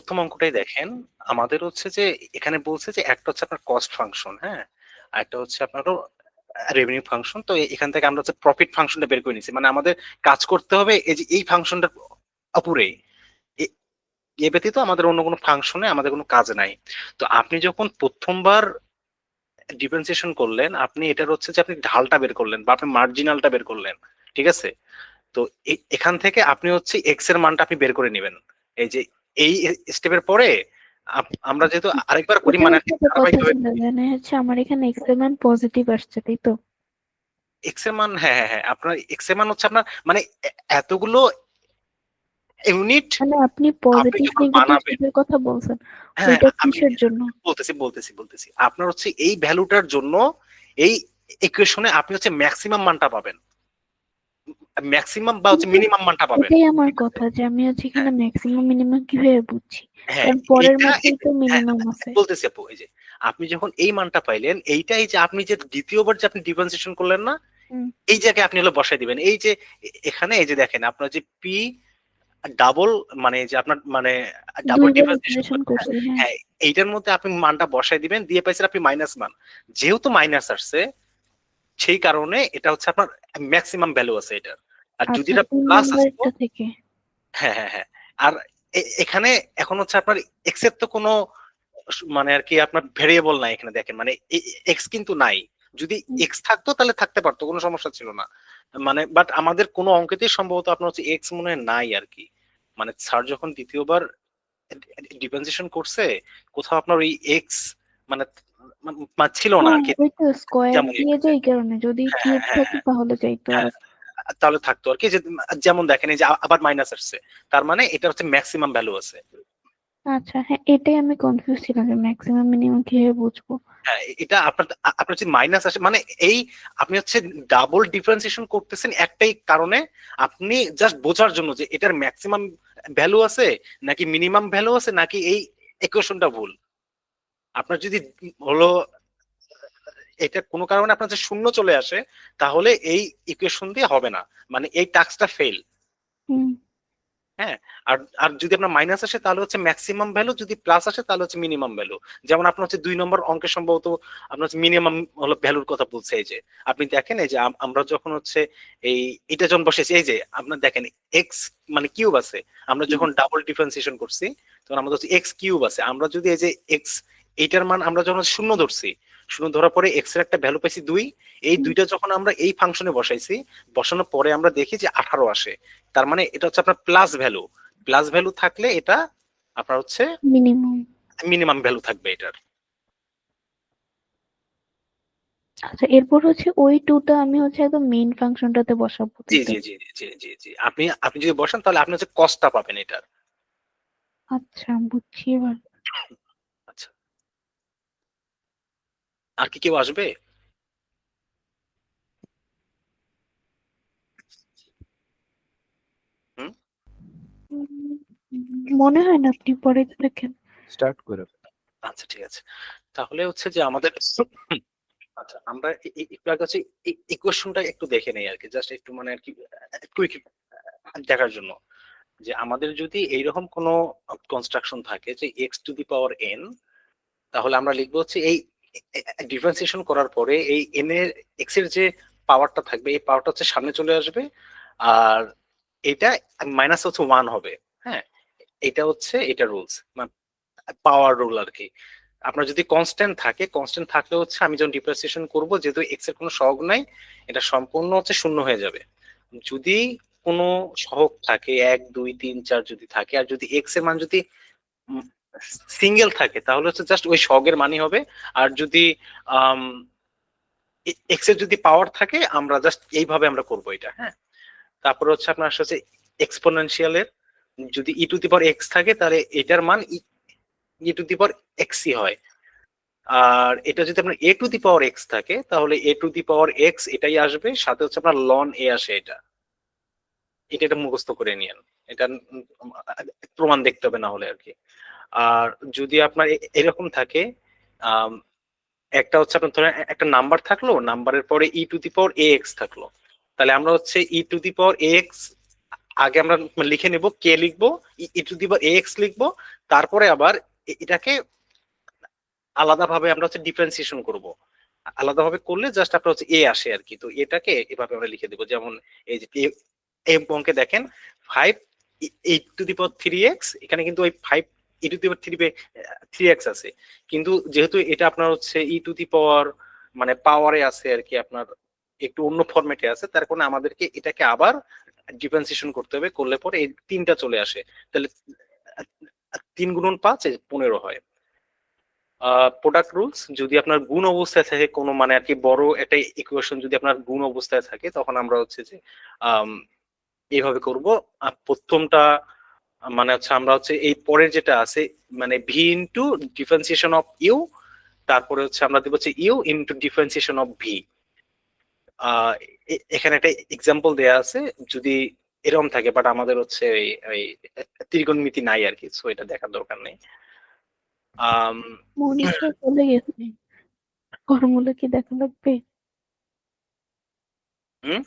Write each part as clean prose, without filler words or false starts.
প্রথম অঙ্কটাই দেখেন, আমাদের হচ্ছে যে এখানে বলছে যে একটা হচ্ছে আপনার কস্ট ফাংশন, হ্যাঁ, আর একটা হচ্ছে আপনার রেভিনিউ ফাংশন। তো এখান থেকে আমরা হচ্ছে প্রফিট ফাংশনটা বের করে নিচ্ছি, মানে আমাদের কাজ করতে হবে এই যে এই ফাংশনটার উপরে। এ এ ব্যতীত আমাদের অন্য কোনো ফাংশনে আমাদের কোনো কাজ নাই। তো আপনি যখন প্রথমবার ডিফারেন্সিয়েশন করলেন, আপনি এটার হচ্ছে যে আপনি ঢালটা বের করলেন বা আপনি মার্জিনালটা বের করলেন, ঠিক আছে? তো এখান থেকে আপনি হচ্ছে এক্স এর মানটা আপনি বের করে নেবেন। এই যে এই স্টেপের পরে আমরা যেহেতু আরেকবার করি, এটার মানে আর কি একটা কথা ধারাবাহিকভাবে ছিল, মানে হচ্ছে আমার এখানে এক্স এর মান পজিটিভ আসছে, তাই তো? এক্স এর মান, হ্যাঁ হ্যাঁ হ্যাঁ, আপনার এক্স এর মান হচ্ছে আপনার মানে এতগুলো ইউনিট মানে আপনি আপনি পজিটিভ যখন নেগেটিভ বানাবেন। সেটার কথা বলছেন, হ্যাঁ ওইটা আমি কিসের জন্য? বলতেছি আপনার হচ্ছে এই ভ্যালুটার জন্য এই ইকুয়েশনে আপনি হচ্ছে ম্যাক্সিমাম মানটা পাবেন, ম্যাক্সিমাম বা হচ্ছে কিন্তু মিনিমাম মানটা পাবেন, এটাই আমার ঠিক আছে? কথা যে আমি হচ্ছে হ্যাঁ এখানে ম্যাক্সিমাম মিনিমাম কিভাবে বুঝছি? হ্যাঁ, কারণ পরের এইটা মাসেই তো হ্যাঁ মিনিমাম আছে। বলতেছি আপু, এই যে আপনি যখন এই মানটা পাইলেন, এইটাই যে আপনি যে দ্বিতীয়বার যে আপনি ডিফারেন্সিয়েশন করলেন না, হুম। এই জায়গায় আপনি হলো বসাই দিবেন। এই যে এখানে এই যে দেখেন আপনার যে পি ডাবল, মানে এই যে আপনার মানে ডাবল দুইবার ডিফারেন্সিয়েশন, অপারেশন করছি, হ্যাঁ। হ্যাঁ, এইটার মধ্যে আপনি মানটা বসাই দিবেন, দিয়ে পাইছেন আপনি মাইনাস মান। যেহেতু মাইনাস আসছে, সেই কারণে এটা হচ্ছে আপনার ম্যাক্সিমাম ভ্যালু আছে এটার। আর যদি আচ্ছা, এটা তিন প্লাস আসতো, নাম্বারটা থেকে। হ্যাঁ হ্যাঁ হ্যাঁ, আর এখানে এখন হচ্ছে আপনার এক্স এর তো কোনো মানে আর কি আপনার ভেরিয়েবল নাই এখানে, দেখেন মানে এক্স কিন্তু নাই। যদি হুম। এক্স থাকতো তাহলে থাকতে পারতো, কোনো সমস্যা ছিল না। মানে বাট আমাদের কোনো অঙ্কেতেই সম্ভবত আপনার হচ্ছে এক্স মনে হয় নাই আর কি। মানে স্যার যখন দ্বিতীয়বার ডিফারেন্সিয়েশন করছে, কোথাও আপনার ওই এক্স মানে ছিল না হ্যাঁ, আর কি, ওই তো স্কোয়ার যেমন দিয়ে যায়, এই কারণে যদি হ্যাঁ কিউব হ্যাঁ থাকতো তাহলে যাইতো হ্যাঁ আর। হ্যাঁ, তাহলে থাকতো আর কি, যে যেমন দেখেন এই যে আবার মাইনাস আসছে, তার মানে এটা হচ্ছে ম্যাক্সিমাম ভ্যালু আছে। আচ্ছা, হ্যাঁ, এটাই আমি কনফিউজ ছিলাম যে ম্যাক্সিমাম মিনিমাম কিভাবে বুঝবো। হ্যাঁ, এটা আপনার আপনার যে মাইনাস আসে, মানে এই আপনি হচ্ছে ডাবল ডিফারেন্সিয়েশন করতেছেন একটাই কারণে, আপনি জাস্ট বোঝার জন্য যে এটার ম্যাক্সিমাম ভ্যালু আছে নাকি মিনিমাম ভ্যালু আছে, নাকি এই ইকুয়েশনটা ভুল। আপনার যদি হলো এটা কোনো কারণে আপনার যে শূন্য চলে আসে, তাহলে এই ইকুয়েশন দিয়ে হবে না, মানে এই টাস্কটা ফেল। হুম। হ্যাঁ, আর আর যদি আপনার মাইনাস আসে তাহলে হচ্ছে ম্যাক্সিমাম ভ্যালু, যদি প্লাস আসে তাহলে হচ্ছে মিনিমাম ভ্যালু। যেমন আপনার হচ্ছে 2 নম্বর অঙ্কে সম্ভবত আপনার হচ্ছে মিনিমাম হলো ভ্যালুর কথা বলছে। এই যে আপনি দেখেন, এই যে আমরা যখন হচ্ছে এই এটা যখন বসেছি, এই যে আপনার দেখেন এক্স মানে কিউব আছে, আমরা হুম। যখন ডাবল ডিফারেন্সিয়েশন করছি তখন আমাদের হচ্ছে এক্স কিউব আছে। আমরা যদি এই যে এক্স এইটার মান আমরা যখন শূন্য ধরছি, শূন্য ধরার পরে এক্স এর একটা ভ্যালু পাইছি 2, এই হুম। দুইটা যখন আমরা এই ফাংশনে বসাইছি, বসানোর পরে আমরা দেখি যে 18 আসে। তার মানে এটা হচ্ছে আপনার প্লাস ভ্যালু। প্লাস ভ্যালু থাকলে এটা আপনার হচ্ছে মিনিমাম। মিনিমাম ভ্যালু থাকবে এটার। আচ্ছা, এরপর হচ্ছে ওই টুটা আমি হচ্ছে একদম মেইন ফাংশনটাতে বসাবো, জি তাই তো? জি জি জি জি জি, আপনি আপনি যদি বসান তাহলে আপনি হচ্ছে কস্টটা পাবেন এটার। আচ্ছা, বুঝছি এবার। আচ্ছা, আর কি কেউ আসবে? হুম, উম, মনে হয় না, আপনি পরে দেখেন। স্টার্ট করে আচ্ছা ঠিক আছে। তাহলে হচ্ছে যে আমাদের আচ্ছা, আমরা একটু আগে হচ্ছে ইকুয়েশনটা একটু দেখে নেই আর কি, জাস্ট একটু মানে আর কি কুইক দেখার জন্য, যে আমাদের যদি এইরকম কোনো কনস্ট্রাকশন থাকে যে x to the power N, তাহলে আমরা লিখবো হচ্ছে এই ডিফারেন্সিয়েশন করার পরে এই এন এর এক্স এর যে পাওয়ারটা থাকবে, এই পাওয়ারটা হচ্ছে সামনে চলে আসবে, আর এটা মাইনাস হচ্ছে 1 হবে। হ্যাঁ, এটা হচ্ছে এটা রুলস, পাওয়ার রুল আর কি। আপনার যদি কনস্ট্যান্ট থাকে, কনস্ট্যান্ট থাকলে হচ্ছে আমি যখন ডিফারেন্সিয়েশন করব, যেহেতু এক্স এর কোনো সহগ নাই, এটা সম্পূর্ণ হচ্ছে শূন্য হয়ে যাবে। যদি কোনো সহগ থাকে 1 2 3 4 যদি থাকে, আর যদি এক্স এর মান যদি সিঙ্গেল থাকে, তাহলে হচ্ছে জাস্ট ওই সহগের মানই হবে। আর যদি এক্স এর যদি পাওয়ার থাকে, আমরা জাস্ট এইভাবে আমরা করবো এটা। হ্যাঁ, তারপরে হচ্ছে আপনার হচ্ছে এক্সপোনেনশিয়ালের যদি ই টু দি পাওয়ার এক্স থাকে, তাহলে এটার মান ই টু দি পাওয়ার এক্সই হয়। আর এটা যদি আপনার এ টু দি পাওয়ার এক্স থাকে, তাহলে এ টু দি পাওয়ার এক্স এটাই আসবে, সাথে হচ্ছে আপনার লন এ আসে। এটা এটা এটা মুখস্থ করে নিয়েন, এটা প্রমাণ দেখতে হবে না হলে আর কি। আর যদি আপনার এরকম থাকে, আম, একটা হচ্ছে আপনার ধরেন একটা নাম্বার থাকলো, নাম্বারের পরে ই to the power A x থাকলো, তাহলে আমরা হচ্ছে ই to the power A x আগে আমরা লিখে নেব কে লিখবো, ই টু দি পাওয়ার এক্স লিখবো, তারপরে আবার এটাকে আলাদাভাবে আমরা হচ্ছে ডিফারেন্সিয়েশন করব। আলাদাভাবে করলে জাস্ট আপনার হচ্ছে এ আসে আর কি। তো এটাকে এভাবে আমরা লিখে দেবো, যেমন এই যে এই অঙ্কে দেখেন 5 ই টু দি পাওয়ার 3x, এখানে কিন্তু ওই 5 ই টু দি পাওয়ার 3x আছে, কিন্তু যেহেতু এটা আপনার হচ্ছে ই টু দি পাওয়ার মানে পাওয়ারে আছে আর কি, আপনার একটু অন্য ফরম্যাটে আছে, তার কারণে আমাদেরকে এটাকে আবার ডিফারেন্সিয়েশন করতে হবে, করলে পরে এই 3টা চলে আসে। তাহলে 3 গুণন 5 15 হয়। প্রোডাক্ট রুলস, যদি আপনার গুণ অবস্থায় থাকে কোনো মানে আর কি বড় একটা ইকুয়েশন যদি আপনার গুণ অবস্থায় থাকে, তখন আমরা হচ্ছে যে এইভাবে করব। প্রথমটা মানে হচ্ছে আমরা হচ্ছে এই পরের যেটা আছে মানে V into differentiation of U, তারপরে হচ্ছে আমরা দেবো হচ্ছে U into differentiation of V. এখানে একটা এক্সাম্পল দেয়া আছে যদি এরকম থাকে, বাট আমাদের হচ্ছে ওই ত্রিকোণমিতি নাই আর কি, সো এটা দেখার দরকার নেই। মনীষা চলে গেছে, ফর্মুলা কি দেখা লাগবে? হুম,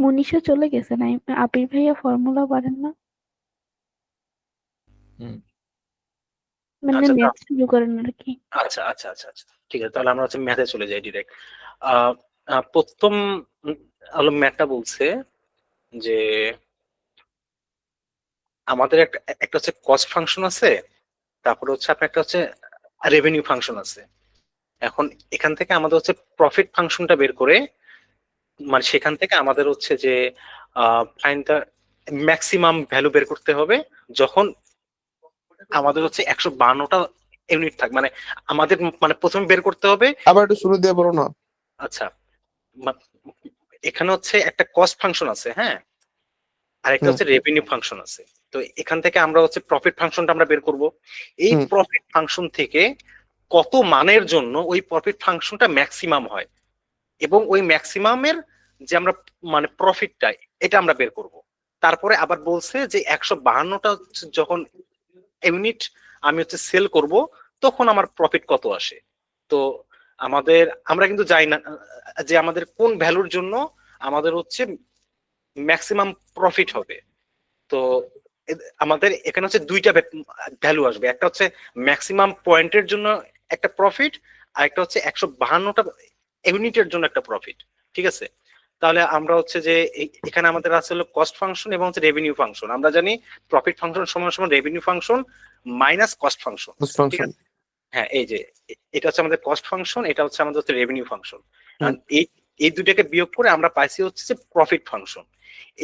মনীষা চলে গেছে না, আবির ভাইয়া ফর্মুলা পারেন না, মানে আচ্ছা ম্যাথ শুরু করেন আর কি। আচ্ছা আচ্ছা আচ্ছা আচ্ছা, ঠিক আছে, তাহলে আমরা হচ্ছে ম্যাথে চলে যাই ডিরেক্ট। প্রথম হলো ম্যাথটা বলছে যে আমাদের একটা একটা হচ্ছে কস্ট ফাংশন আছে, তারপরে হচ্ছে আপনার একটা হচ্ছে রেভিনিউ ফাংশন আছে। এখন এখান থেকে আমাদের হচ্ছে প্রফিট ফাংশনটা বের করে, মানে সেখান থেকে আমাদের হচ্ছে যে ফাইন্ড দ্য ম্যাক্সিমাম ভ্যালু বের করতে হবে, যখন আমাদের হচ্ছে 152টা ইউনিট থাকবে। মানে আমাদের মানে প্রথমে বের করতে হবে। আবার একটু শুরু দিয়ে বলো না। আচ্ছা, মা- এখানে হচ্ছে একটা কস্ট ফাংশন আছে, হ্যাঁ, আর একটা হুম হচ্ছে রেভিনিউ ফাংশন আছে। তো এখান থেকে আমরা হচ্ছে প্রফিট ফাংশনটা আমরা বের করব। এই হুম প্রফিট ফাংশন থেকে কত মানের জন্য ওই প্রফিট ফাংশনটা ম্যাক্সিমাম হয়, এবং ওই ম্যাক্সিমামের যে আমরা মানে প্রফিটটা এটা আমরা বের করব। তারপরে আবার বলছে যে 152টা যখন ইউনিট আমি হচ্ছে সেল করব, তখন আমার প্রফিট কত আসে। তো আমাদের আমরা কিন্তু জানি না যে আমাদের কোন ভ্যালুর জন্য আমাদের হচ্ছে ম্যাক্সিমাম প্রফিট হবে। তো আমাদের এখানে হচ্ছে দুইটা ভ্যালু আসবে, একটা হচ্ছে ম্যাক্সিমাম পয়েন্টের জন্য একটা প্রফিট, আর একটা হচ্ছে 152টা ইউনিটের জন্য একটা প্রফিট। ঠিক আছে, তাহলে আমরা হচ্ছে যে এখানে আমাদের আছে হলো কস্ট ফাংশন এবং হচ্ছে রেভিনিউ ফাংশন। আমরা জানি প্রফিট ফাংশন সমান সমান revenue function minus cost function. ঠিক ফাংশন। আছে, হ্যাঁ, এই যে এটা হচ্ছে আমাদের কস্ট ফাংশন, এটা হচ্ছে আমাদের হচ্ছে রেভিনিউ ফাংশন। এই এই দুটাকে বিয়োগ করে আমরা পাইছি হচ্ছে যে প্রফিট ফাংশন।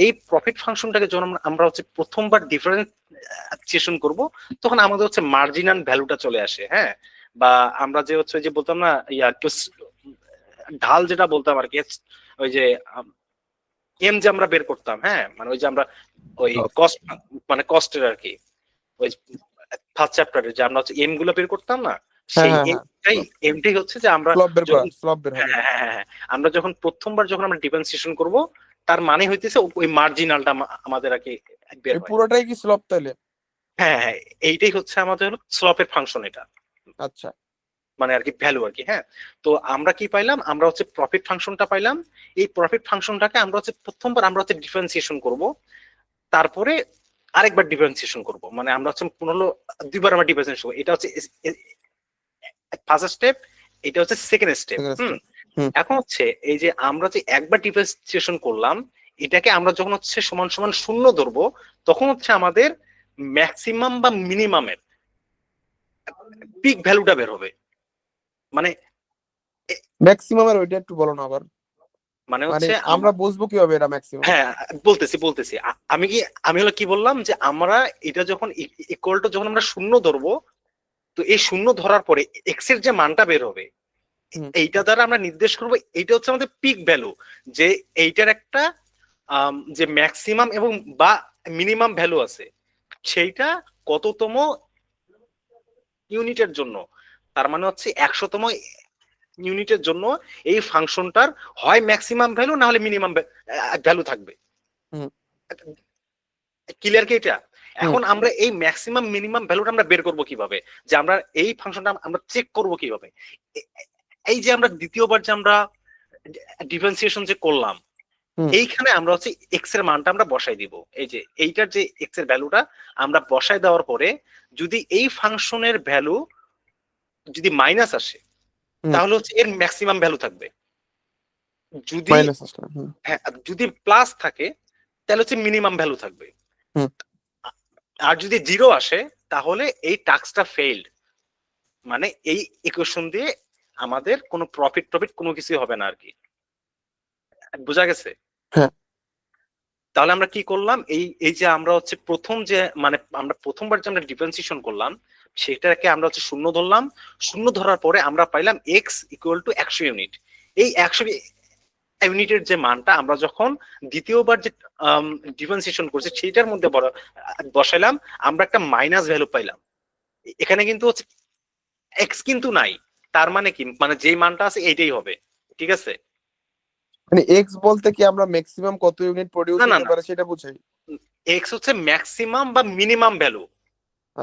এই প্রফিট ফাংশনটাকে যখন আমরা হচ্ছে প্রথমবার ডিফারেন্সিয়েশন করব, তখন আমাদের হচ্ছে মার্জিনাল ভ্যালুটা চলে আসে, হ্যাঁ, বা আমরা যে হচ্ছে যে বলতাম না ঢাল যেটা বলতাম আর কি, ওই যে এম যে আমরা বের করতাম, হ্যাঁ, মানে ওই যে আমরা ওই কস্ট মানে কস্টের আর কি, ওই ফার্স্ট চ্যাপ্টারে যে আমরা হচ্ছে এম গুলো বের করতাম না, সেই এমটাই হচ্ছে যে আমরা হ্যাঁ হ্যাঁ হ্যাঁ আমরা যখন প্রথমবার যখন আমরা ডিফারেন্সিয়েশন করব, তার মানে হইতেছে ওই মার্জিনালটা আমাদের আর কি বের হয়। পুরোটাই কি স্লপ তাইলে? হ্যাঁ হ্যাঁ, এইটাই হচ্ছে আমাদের স্লপের ফাংশন এটা, আচ্ছা, মানে আর কি ভ্যালু আর কি। হ্যাঁ, তো আমরা কি পাইলাম, আমরা হচ্ছে প্রফিট ফাংশনটা পাইলাম। এই প্রফিট ফাংশনটাকে আমরা হচ্ছে প্রথমবার আমরা হচ্ছে ডিফারেন্সিয়েশন করব, তারপরে আরেকবার ডিফারেন্সিয়েশন করব, মানে আমরা হচ্ছে পুনঃ দুইবার আমরা ডিফারেন্সিয়েশন করব। এটা হচ্ছে ফার্স্ট স্টেপ, এটা হচ্ছে সেকেন্ড স্টেপ। এখন হচ্ছে এই যে আমরা যে একবার ডিফারেন্সিয়েশন করলাম, এটাকে আমরা যখন হচ্ছে সমান সমান শূন্য ধরবো, তখন হচ্ছে আমাদের ম্যাক্সিমাম বা মিনিমামের পিক ভ্যালুটা বের হবে। মানে ম্যাক্সিমামের ওইটা একটু বলো না আবার, মানে হচ্ছে আমরা বুঝবো কিভাবে এটা ম্যাক্সিমাম? হ্যাঁ, বলতেছি আমি হলো কি বললাম যে আমরা এটা যখন ইকুয়াল টু যখন আমরা শূন্য ধরবো, তো এই শূন্য ধরার পরে এক্স এর যে মানটা বের হবে, এইটা দ্বারা আমরা নির্দেশ করবো এইটা হচ্ছে আমাদের পিক ভ্যালু, যে এইটার একটা যে ম্যাক্সিমাম এবং বা মিনিমাম ভ্যালু আছে, সেইটা কততম ইউনিটের জন্য। তার মানে হচ্ছে 100তম ইউনিটের জন্য এই ফাংশনটার হয় ম্যাক্সিমাম ভ্যালু না হলে মিনিমাম ভ্যালু থাকবে। ক্লিয়ার কি এটা? এখন আমরা এই ম্যাক্সিমাম মিনিমাম ভ্যালুটা আমরা বের করব কিভাবে, যে আমরা এই ফাংশনটা আমরা চেক করব কিভাবে? এই যে আমরা দ্বিতীয়বার যে আমরা ডিফারেন্সিয়েশন যে করলাম, এইখানে আমরা হচ্ছে এক্স এর মানটা আমরা বসাই দিব। এই যে এইটার যে এক্স এর ভ্যালুটা আমরা বসাই দেওয়ার পরে যদি এই ফাংশনের ভ্যালু যদি মাইনাস আসে তাহলে হচ্ছে এর ম্যাক্সিমাম ভ্যালু থাকবে। যদি মাইনাস আসলে হ্যাঁ যদি প্লাস থাকে তাহলে হচ্ছে মিনিমাম ভ্যালু থাকবে। আর যদি জিরো আসে তাহলে এই টাস্কটা ফেইলড, মানে এই ইকুয়েশন দিয়ে আমাদের কোনো প্রফিট কোনো কিছু হবে না আর কি। বোঝা গেছে? হ্যাঁ। তাহলে আমরা কি করলাম, এই যে আমরা হচ্ছে প্রথম যে মানে আমরা প্রথমবার যে আমরা ডিফারেন্সিয়েশন করলাম সেটাকে আমরা হচ্ছে শূন্য ধরলাম। শূন্য ধরার পরে আমরা পাইলাম এক্স ইকুয়াল টু 100 ইউনিট। এই 100 ইউনিটের যে মানটা আমরা যখন দ্বিতীয়বার যে ডিফারেন্সিয়েশন করছি সেটার মধ্যে বসাইলাম, আমরা একটা মাইনাস ভ্যালু পাইলাম। এখানে কিন্তু হচ্ছে এক্স কিন্তু নাই, তার মানে কি, মানে যেই মানটা আছে এইটাই হবে। ঠিক আছে? মানে এক্স বলতে কি আমরা ম্যাক্সিমাম কত ইউনিট প্রোডিউস না, না, করতে না। পারে সেটা বুঝাই? এক্স হচ্ছে ম্যাক্সিমাম বা মিনিমাম ভ্যালু,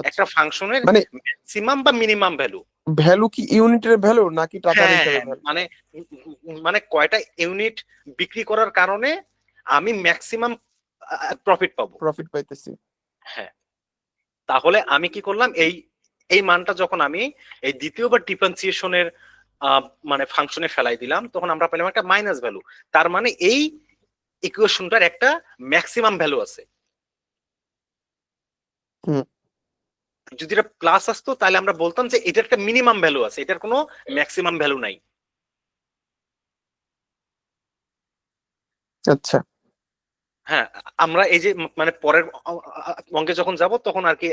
একটা ফাংশনের মানে ম্যাক্সিমাম বা মিনিমাম ভ্যালু। ভ্যালু কি ইউনিটের ভ্যালু নাকি টাকার হিসাবে ভ্যালু? মানে মানে কয়টা ইউনিট বিক্রি করার কারণে আমি ম্যাক্সিমাম প্রফিট পাবো। প্রফিট পাইতেছি। হ্যাঁ। তাহলে আমি কি করলাম, এই মানটা যখন আমি এই দ্বিতীয়বার ডিফারেন্সিয়েশনের মানে ফাংশনে ফেলাই দিলাম তখন আমরা পেলাম একটা মাইনাস ভ্যালু। তার মানে এই ইকুয়েশনটার একটা ম্যাক্সিমাম ভ্যালু আছে। যদি এটা প্লাস আসতো তাহলে আমরা বলতাম যে এটার একটা মিনিমাম ভ্যালু আছে, এটার কোনো ম্যাক্সিমাম ভ্যালু নাই। আচ্ছা। হ্যাঁ, আমরা এই যে মানে পরের অঙ্কে যখন যাব তখন আর কি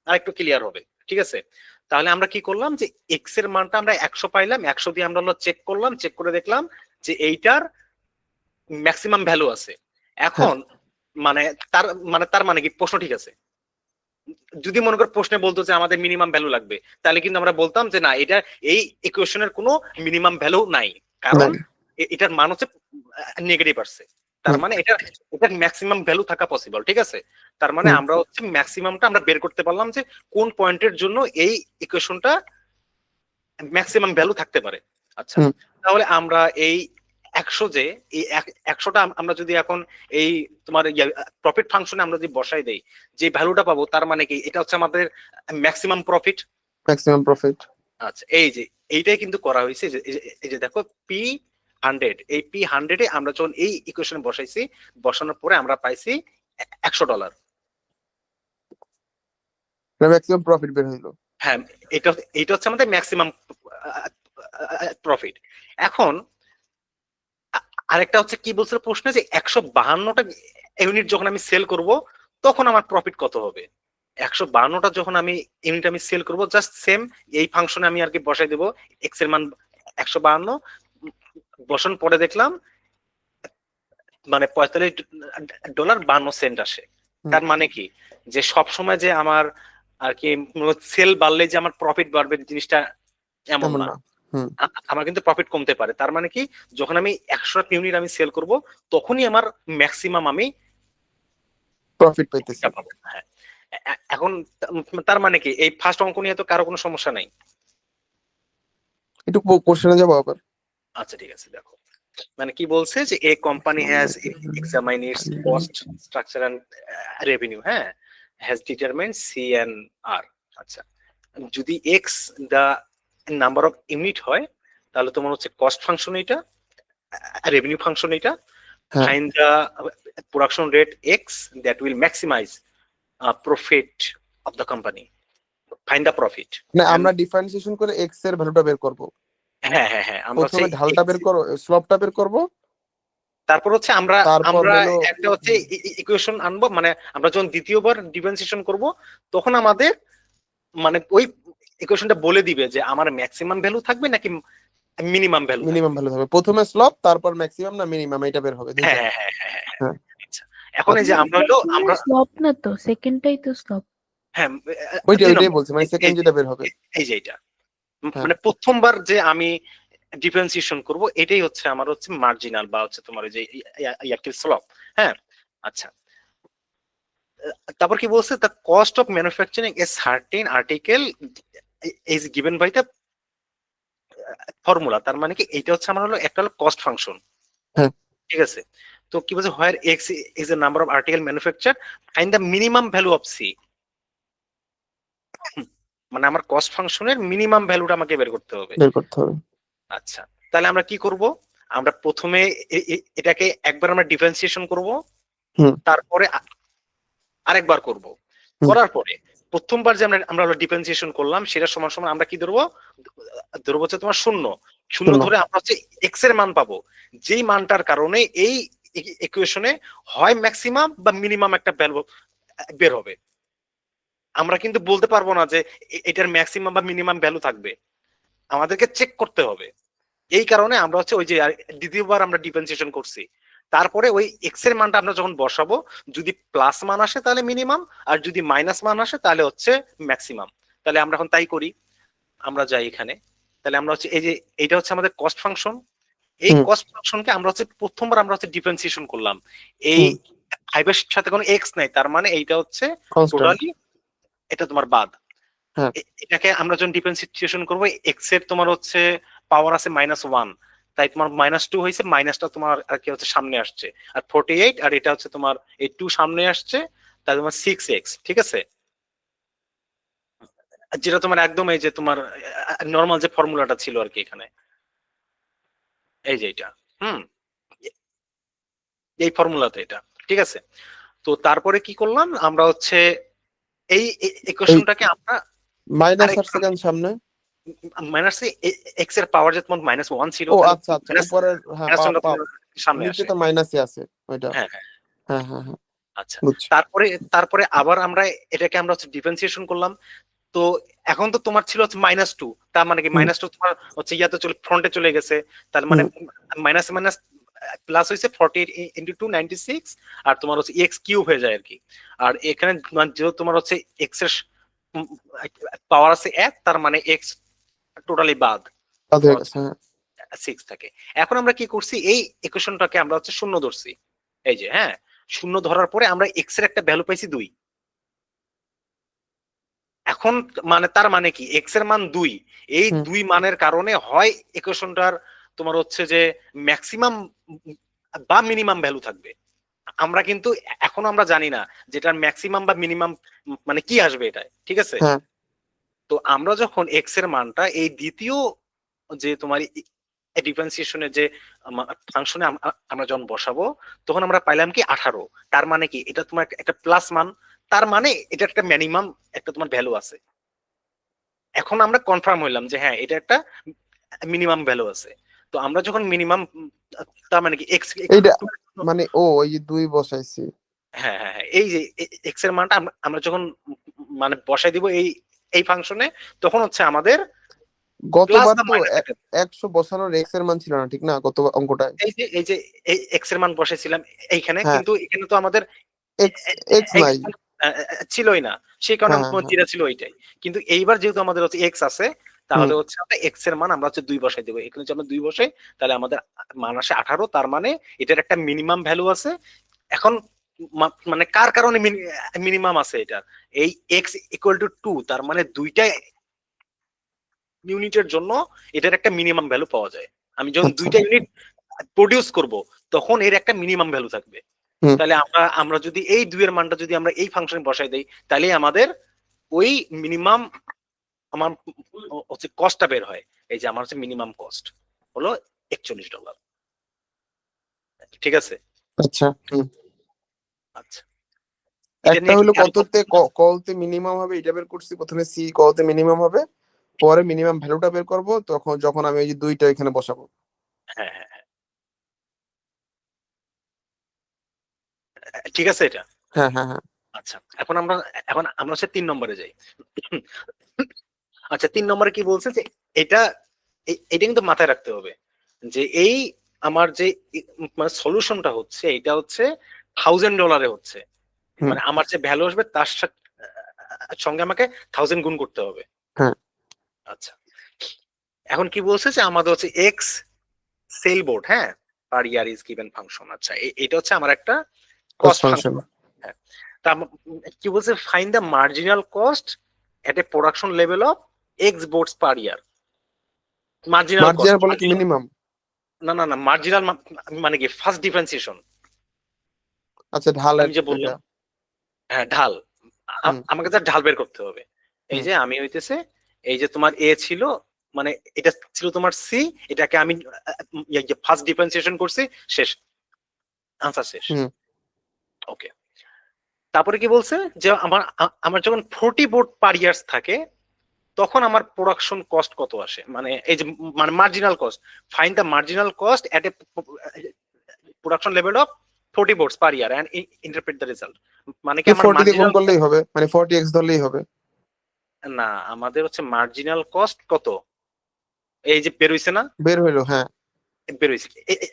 আরেকটু ক্লিয়ার হবে। ঠিক আছে? তাহলে আমরা কি করলাম যে এক্স এর মানটা আমরা 100 পাইলাম, 100 দিয়ে আমরা চেক করলাম, চেক করে দেখলাম যে এইটার ম্যাক্সিমাম ভ্যালু আছে। এখন তার মানে কি প্রশ্ন ঠিক আছে? যদি মনে কর প্রশ্নে বলতো যে আমাদের মিনিমাম ভ্যালু লাগবে তাহলে কিন্তু আমরা বলতাম যে না, এটা এই ইকুয়েশনের কোনো মিনিমাম ভ্যালু নাই, কারণ এটার মান হচ্ছে নেগেটিভ আসছে। তার মানে এটার ম্যাক্সিমাম ভ্যালু থাকা পসিবল। ঠিক আছে? তার মানে আমরা হচ্ছে ম্যাক্সিমামটা আমরা বের করতে পারলাম যে কোন পয়েন্টের জন্য এই ইকুয়েশনটা ম্যাক্সিমাম ভ্যালু থাকতে পারে। আচ্ছা, তাহলে আমরা এই 100 যে এই 100টা আমরা যদি এখন এই তোমার প্রফিট ফাংশনে আমরা যদি বসাই দেই যে ভ্যালুটা পাবো, তার মানে কি এটা হচ্ছে আমাদের ম্যাক্সিমাম প্রফিট। Maximum profit. আচ্ছা, এই যে এইটাই কিন্তু করা হয়েছে। এই যে দেখো P100, এই P100 এ আমরা যখন এই ইকুয়েশনে বসাইছি, বসানোর পরে আমরা পাইছি $100। ম্যাক্সিমাম প্রফিট বের হইলো। হ্যাঁ, এটা হচ্ছে আমাদের ম্যাক্সিমাম প্রফিট। এখন আরেকটা হচ্ছে কি বলছিল প্রশ্নে, যে 152টা ইউনিট যখন আমি সেল করব তখন আমার প্রফিট কত হবে। 152টা যখন আমি ইউনিট আমি সেল করব, জাস্ট সেম এই ফাংশনে আমি আর কি বসাই দেব এক্স এর মান 152, বসানোর পরে দেখলাম মানে $45.52 আসে। তার মানে কি, যে সব সময় যে আমার আর কি সেল বাড়লে যে আমার প্রফিট বাড়বে জিনিসটা এমন না। আমার কিন্তু প্রফিট কমতে পারে। তার মানে কি, যখন আমি 100টা ইউনিট আমি সেল করব তখনই আমার ম্যাক্সিমাম আমি প্রফিট পাইতেছি। হ্যাঁ, এখন তার মানে কি এই ফার্স্ট অঙ্ক নিয়ে তো কারো কোনো সমস্যা নাই? একটু কোশ্চেনে যাব আবার। আচ্ছা, ঠিক আছে। দেখো মানে কি বলছে, যে a company has examine its cost structure and revenue, হ্যাঁ, has determined C and R. আচ্ছা, যদি x the number of unit হয় তাহলে তোমার হচ্ছে কস্ট ফাংশন এটা, রেভিনিউ ফাংশন এটা, find the production rate x that will maximise profit of the company, find the profit. না, আমরা ডিফারেন্সিয়েশন করে এক্স এর ভ্যালুটা বের করব। হ্যাঁ, আমরা প্রথমে ঢালটা বের করব, স্লপটা বের করব, তারপর হচ্ছে আমরা একটা হচ্ছে ইকুয়েশন আনবো। মানে আমরা যখন দ্বিতীয়বার ডিফারেন্সিয়েশন করব তখন আমাদের মানে ওই ইকুয়েশনটা বলে দিবে যে আমার ম্যাক্সিমাম ভ্যালু থাকবে নাকি মিনিমাম ভ্যালু থাকবে। প্রথমে স্লপ, তারপর ম্যাক্সিমাম না মিনিমাম, এটা বের হবে। হ্যাঁ। আচ্ছা, এখন এই যে আমরা স্লপ না তো, সেকেন্ডটাই তো স্লপ। হ্যাঁ, ওইটাই বলছি, মানে সেকেন্ড যেটা বের হবে এই যে এটা মানে প্রথমবার যে আমি ডিফারেন্সিয়েশন করব এটাই হচ্ছে আমার হচ্ছে মার্জিনাল বা হচ্ছে তোমার যে অ্যাক্টিভ স্লপ। হ্যাঁ, আচ্ছা, তারপর কি বলছে, the cost of manufacturing a certain article is given by the formula. তার মানে কি এটা হচ্ছে আমার হলো একটা হলো কস্ট ফাংশন। ঠিক আছে, তো কি বলছে, where x is a number of article manufacture find the minimum value of C. মানে আমার কস্ট ফাংশনের মিনিমাম ভ্যালুটা আমাকে বের করতে হবে। বের করতে হবে। আচ্ছা, তাহলে আমরা কি করব, আমরা প্রথমে এটাকে একবার আমরা ডিফারেন্সিয়েশন করব, হুম। তারপরে আরেকবার করব, হুম। করার পরে প্রথমবার যে আমরা ডিফারেন্সিয়েশন করলাম সেটা সমান সমান আমরা কি ধরবো, ধরবো হচ্ছে তোমার শূন্য। শূন্য শূন্য। ধরে আমরা হচ্ছে এক্স এর মান পাবো, যেই মানটার কারণে এই ইকুয়েশনে হয় ম্যাক্সিমাম বা মিনিমাম একটা ভ্যালু বের হবে। আমরা কিন্তু বলতে পারবো না যে এটার ম্যাক্সিমাম বা মিনিমাম ভ্যালু থাকবে, আমাদেরকে চেক করতে হবে। এই কারণে আমরা হচ্ছে ওই যে দ্বিতীয়বার আমরা ডিফারেন্সিয়েশন করছি, তারপরে ওই এক্স এর মানটা আমরা যখন বসাবো, যদি প্লাস মান আসে তাহলে মিনিমাম, আর যদি মাইনাস মান আসে তাহলে হচ্ছে ম্যাক্সিমাম। তাহলে আমরা এখন তাই করি, আমরা যাই এখানে, তাহলে আমরা হচ্ছে এই যে এইটা হচ্ছে আমাদের কস্ট ফাংশন, এই কস্ট ফাংশনকে আমরা হচ্ছে প্রথমবার আমরা হচ্ছে ডিফারেন্সিয়েশন করলাম, এই ফাইভের সাথে কোনো এক্স নাই, তার মানে এইটা হচ্ছে টোটালি এটা তোমার বাদ। এটাকে আমরা যখন ডিফারেন্সিয়েশন করবো, এক্স এর তোমার হচ্ছে পাওয়ার আছে -1, তাই তোমার -2 হয়েছে, মাইনাসটা তোমার আর কি হচ্ছে সামনে আসছে, আর 48, আর এটা হচ্ছে তোমার এই 2 সামনে আসছে, তাই তোমার 6x, ঠিক আছে, যেটা তোমার একদম এই যে তোমার নর্মাল যে ফর্মুলাটা ছিল আর কি এখানে, এই যে এটা, এই ফর্মুলাতে এটা, ঠিক আছে। তো তারপরে কি করলাম আমরা হচ্ছে এই ইকুয়েশনটাকে আমরা মাইনাস আর সেকেন্ড সামনে মাইনাস এক্স এর পাওয়ার যে তোমার -1 ছিল, ও আচ্ছা আচ্ছা, উপরের সামনে নিচে আসে, তো মাইনাসই আছে ওইটা। হ্যাঁ হ্যাঁ হ্যাঁ হ্যাঁ, আচ্ছা। বুঝছি। তারপরে আবার আমরা এটাকে আমরা হচ্ছে ডিফারেন্সিয়েশন করলাম। তো এখন তো তোমার ছিল হচ্ছে -2, তার মানে কি -2 তোমার হচ্ছে ইয়াতে চলে ফ্রন্টে চলে গেছে, তার মানে মাইনাস মাইনাস প্লাস হয়েছে 48 × 2 96, আর তোমার হচ্ছে এক্স কিউব হয়ে যায় আর কি। আর এখানে যেহেতু তোমার হচ্ছে এক্স এর পাওয়ার আছে 1, তার মানে এক্স টোটালি বাদ 6 থাকে। এখন আমরা কি করছি, এই ইকুয়েশনটাকে আমরা হচ্ছে শূন্য ধরছি, এই যে হ্যাঁ, শূন্য ধরার পরে আমরা এক্স এর একটা ভ্যালু পাইছি 2। এখন মানে তার মানে কি, এক্স এর মান 2, এই 2 মানের কারণে হয় ইকুয়েশনটার তোমার হচ্ছে যে ম্যাক্সিমাম বা মিনিমাম ভ্যালু থাকবে। আমরা কিন্তু এখন আমরা জানি না যেটার ম্যাক্সিমাম বা মিনিমাম মানে কি আসবে এটা, ঠিক আছে। তো আমরা যখন এক্স এর মানটা এই দ্বিতীয় যে তোমার ডিফারেন্সিয়েশনের যে ফাংশনে আমরা যখন বসাবো, তখন আমরা পাইলাম কি 18, তার মানে কি এটা তোমার একটা প্লাস মান, তার মানে এটা একটা মিনিমাম একটা তোমার ভ্যালু আছে। এখন আমরা কনফার্ম হইলাম যে হ্যাঁ এটা একটা মিনিমাম ভ্যালু আছে। তো আমরা যখন মিনিমাম, তার মানে কি এক্স মানে ও ওই যে 2 বসাইছি, হ্যাঁ হ্যাঁ হ্যাঁ, এই যে এক্স এর মানটা আমরা যখন মানে বসাই দিব এই ফাংশনে, তখন হচ্ছে আমাদের গতবার তো 100 বসানোর এক্স এর মান ছিল না, ঠিক না, গত অঙ্কটায় এই যে এক্স এর মান বসাইছিলাম এইখানে, কিন্তু এখানে তো আমাদের এক্স নাই, ছিলই না, সেই কারণে যেটা ছিল ওইটাই। কিন্তু এইবার যেহেতু আমাদের হচ্ছে এক্স আছে, তাহলে হচ্ছে আমরা এক্স এর মান আমরা হচ্ছে 2 বসাই দেবো। এখানে যদি আমরা 2 বসাই, তাহলে আমাদের মান আসে 18, তার মানে এটার একটা মিনিমাম ভ্যালু আছে। এখন মানে কার কারণে মিনিমাম আছে এটা, এই এক্স ইকুয়াল টু 2, তার মানে দুইটা ইউনিটের জন্য এটার একটা মিনিমাম ভ্যালু পাওয়া যায়। আমি যখন দুইটা ইউনিট প্রডিউস করব, তখন এর একটা মিনিমাম ভ্যালু থাকবে। তাহলে আমরা যদি এই 2 এর মানটা যদি আমরা এই ফাংশনে বসাই দেই, তাহলে আমাদের ওই মিনিমাম আমার হচ্ছে কস্টটা বের হয়। এই যে আমার হচ্ছে মিনিমাম কস্ট হলো $41, ঠিক আছে। আচ্ছা আচ্ছা, একটা হলো কততে কলতে মিনিমাম হবে এটা বের করছি, প্রথমে সি কলতে মিনিমাম হবে, পরে মিনিমাম ভ্যালুটা বের করব, তখন যখন আমি এই যে 2টা এখানে বসাবো। হ্যাঁ হ্যাঁ হ্যাঁ, ঠিক আছে এটা। হ্যাঁ হ্যাঁ হ্যাঁ, আচ্ছা, এখন আমরা হচ্ছে 3 নম্বরে যাই। আচ্ছা, 3 নম্বরে কি বলছে যে এটা এটা কিন্তু মাথায় রাখতে হবে যে এই আমার যে মানে সলিউশনটা হচ্ছে, এটা হচ্ছে $1000 হচ্ছে, মানে আমার যে ভ্যালু আসবে তার সঙ্গে আমাকে 1000 গুণ করতে হবে। আচ্ছা, এখন কি বলছে যে আমাদের হচ্ছে এক্স সেল বোর্ড, হ্যাঁ, পার ইয়ার ইজ গিভেন ফাংশন। আচ্ছা, এটা হচ্ছে আমার একটা কস্ট ফাংশন। হ্যাঁ, তা কি বলছে, find the marginal cost at a production level of x boards per year. Marginal cost বলে কি মিনিমাম? না না না, মার্জিনাল মানে কি ফার্স্ট ডিফারেন্সিয়েশন। আচ্ছা, ঢালের আমি যে বললাম, এটা। হ্যাঁ ঢাল, হুম আমাকে যা ঢাল বের করতে হবে। এই হুম যে আমি হইতেছে, এই যে তোমার এ ছিল, মানে এটা ছিল তোমার সি, এটাকে আমি ফার্স্ট ডিফারেন্সিয়েশন করছি, শেষ, আনসার শেষ। হুম ওকে, তারপরে কি বলছে যে আমার যখন 40 বোর্ড পার ইয়ার্স থাকে, তখন আমার প্রোডাকশন কস্ট কত আসে, মানে এই যে মানে marginal cost, find the marginal cost at a production level of 40 boards per year and interpret the result. মানে কি আমার 40 দিয়ে গুণ মার্জিনাল, করলেই হবে, মানে 40x ধরলেই হবে। না আমাদের হচ্ছে মার্জিনাল কস্ট কত, এই যে বের হইছে না, বের হইলো, হ্যাঁ বের হইছে,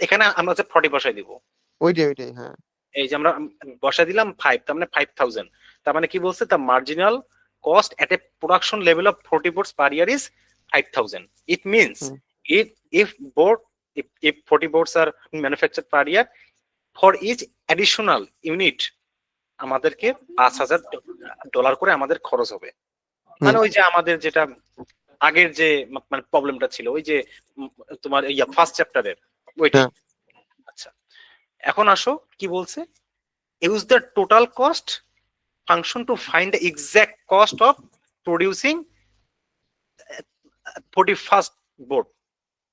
এখানে আমরা হচ্ছে 40 বসাই দিব। ওইটাই ওইটাই, হ্যাঁ। এই যে আমরা বসাই দিলাম 5, তার মানে 5000। তার মানে কি বলছে, the marginal cost at a production level of 40 boards per year is 5000. It means hmm if board if 40 boards are manufactured per year, for each additional unit আমাদেরকে $5000 করে আমাদের খরচ হবে। মানে হুম ওই যে আমাদের যেটা আগের যে মানে প্রবলেমটা ছিল, ওই যে তোমার ফার্স্ট চ্যাপ্টারের ওইটাই। হ্যাঁ আচ্ছা, এখন আসো কি বলছে, use the total cost function to find the exact cost of producing 41st board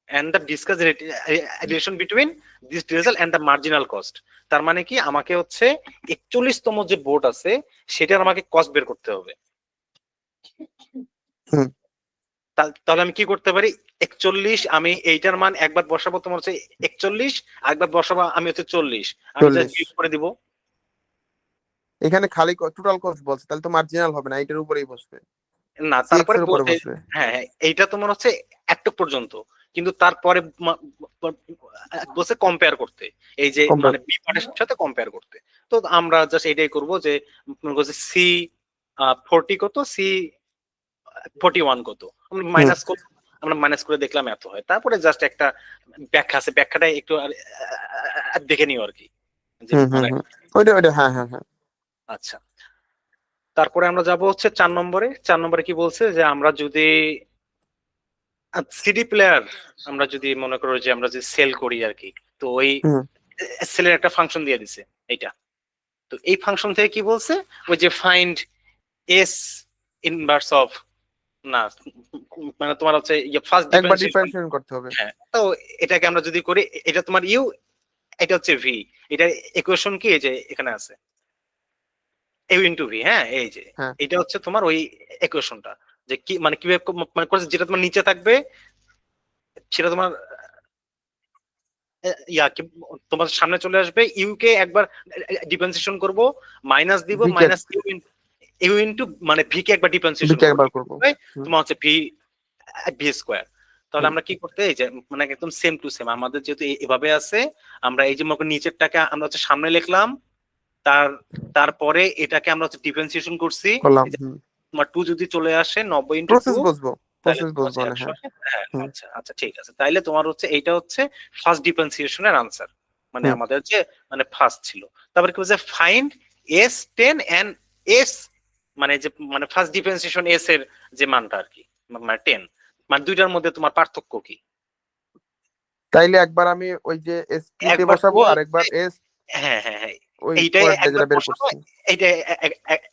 and the discuss relation between this result and the marginal cost. তার মানে কি আমাকে হচ্ছে 41তম যে বোর্ড আছে সেটার আমাকে কস্ট বের করতে হবে। হুম তাহলে আমি কি করতে পারি, 41, আমি এইটার মান একবার বসাবো তোমার হচ্ছে 41, আরেকবার বসাবো আমি হচ্ছে 40, আমি জাস্ট 40। বিয়োগ করে দিব। এখানে খালি টোটাল কস্ট বলছে, তাহলে তো মার্জিনাল হবে না, এটার উপরেই বসবে, না সিএক্স তারপরে এর উপরে বসবে। হ্যাঁ হ্যাঁ, এইটা তোমার হচ্ছে এতটুক পর্যন্ত, কিন্তু তারপরে বলছে কম্পেয়ার করতে, এই যে Compare। মানে বি পার্টের সাথে কম্পেয়ার করতে। তো আমরা জাস্ট এটাই করব যে সি 40 কত, সি 41 কত, আমরা হুম মাইনাস করব, আমরা মাইনাস করে দেখলাম এত হয়, তারপরে জাস্ট একটা ব্যাখ্যা আছে, ব্যাখ্যাটা একটু দেখে নিও আর কি, যে হুম হুম মানে হুম ওইটা ওইটা, হ্যাঁ হ্যাঁ হ্যাঁ। আচ্ছা। তারপরে আমরা যাব হচ্ছে 4 নম্বরে। 4 নম্বরে কি বলছে যে আমরা যদি সিডি প্লেয়ার, আমরা যদি মনে করো যে আমরা যে সেল করি আর কি, তো ওই হুম সেলের একটা ফাংশন দিয়ে দিছে এইটা। তো এই ফাংশন থেকে কি বলছে, ওই যে ফাইন্ড এস ইনভার্স অফ, না মানে তোমার হচ্ছে ফার্স্ট একবার ডিফারেন্সিয়েশন। ডিফারেন্সিয়েশন করতে হবে। হ্যাঁ, তো এটাকে আমরা যদি করি, এটা তোমার ইউ, এটা হচ্ছে ভি, এটা ইকুয়েশন কি এই যে এখানে আছে ইউ ইনটু ভি, হ্যাঁ এই যে হ্যাঁ এটা হচ্ছে তোমার ওই ইকুয়েশনটা, যে কি মানে কিভাবে মানে করেছে, যেটা তোমার নিচে থাকবে সেটা তোমার কি তোমার সামনে চলে আসবে, ইউ কে একবার ডিফারেন্সিয়েশন করব, মাইনাস দিব, ভি কে মাইনাস ইউ ইনটু মানে ভি কে একবার ডিফারেন্সিয়েশন করব, একবার করবো। তোমার হচ্ছে ভি ভি স্কোয়ার। তাহলে হুম আমরা কি করতে, এই যে মানে একদম সেম টু সেম আমাদের যেহেতু এভাবে আছে, আমরা এই যে মনে করো নিচেরটাকে আমরা হচ্ছে সামনে লিখলাম, তারপরে এটাকে আমরা হচ্ছে ডিফারেন্সিয়েশন করছি, করলাম। এই যে হুম তোমার 2 যদি চলে আসে 90 ইনটু 2, প্রসেস বুঝবো, তাহলে প্রসেস তোমার বুঝবো হচ্ছে না, 100। হ্যাঁ। হ্যাঁ হুম আচ্ছা আচ্ছা ঠিক আছে, তাইলে তোমার হচ্ছে এইটা হচ্ছে ফার্স্ট ডিফারেন্সিয়েশনের আনসার, মানে হুম আমাদের যে মানে ফার্স্ট ছিল। তারপরে কি বলছে, ফাইন্ড S10 এন্ড এস, মানে যে মানে ফার্স্ট ডিফারেন্সিয়েশন এস এর যে মানটা আর কি, মানে 10, মানে দুইটার মধ্যে তোমার পার্থক্য কি। তাইলে একবার আমি ওই যে এস তে একবার বসাবো, তুমি আর একবার এস হ্যাঁ হ্যাঁ হ্যাঁ, ওই এইটাই পরেরটা একবার যেটা বের বসাবো, করছি এইটাই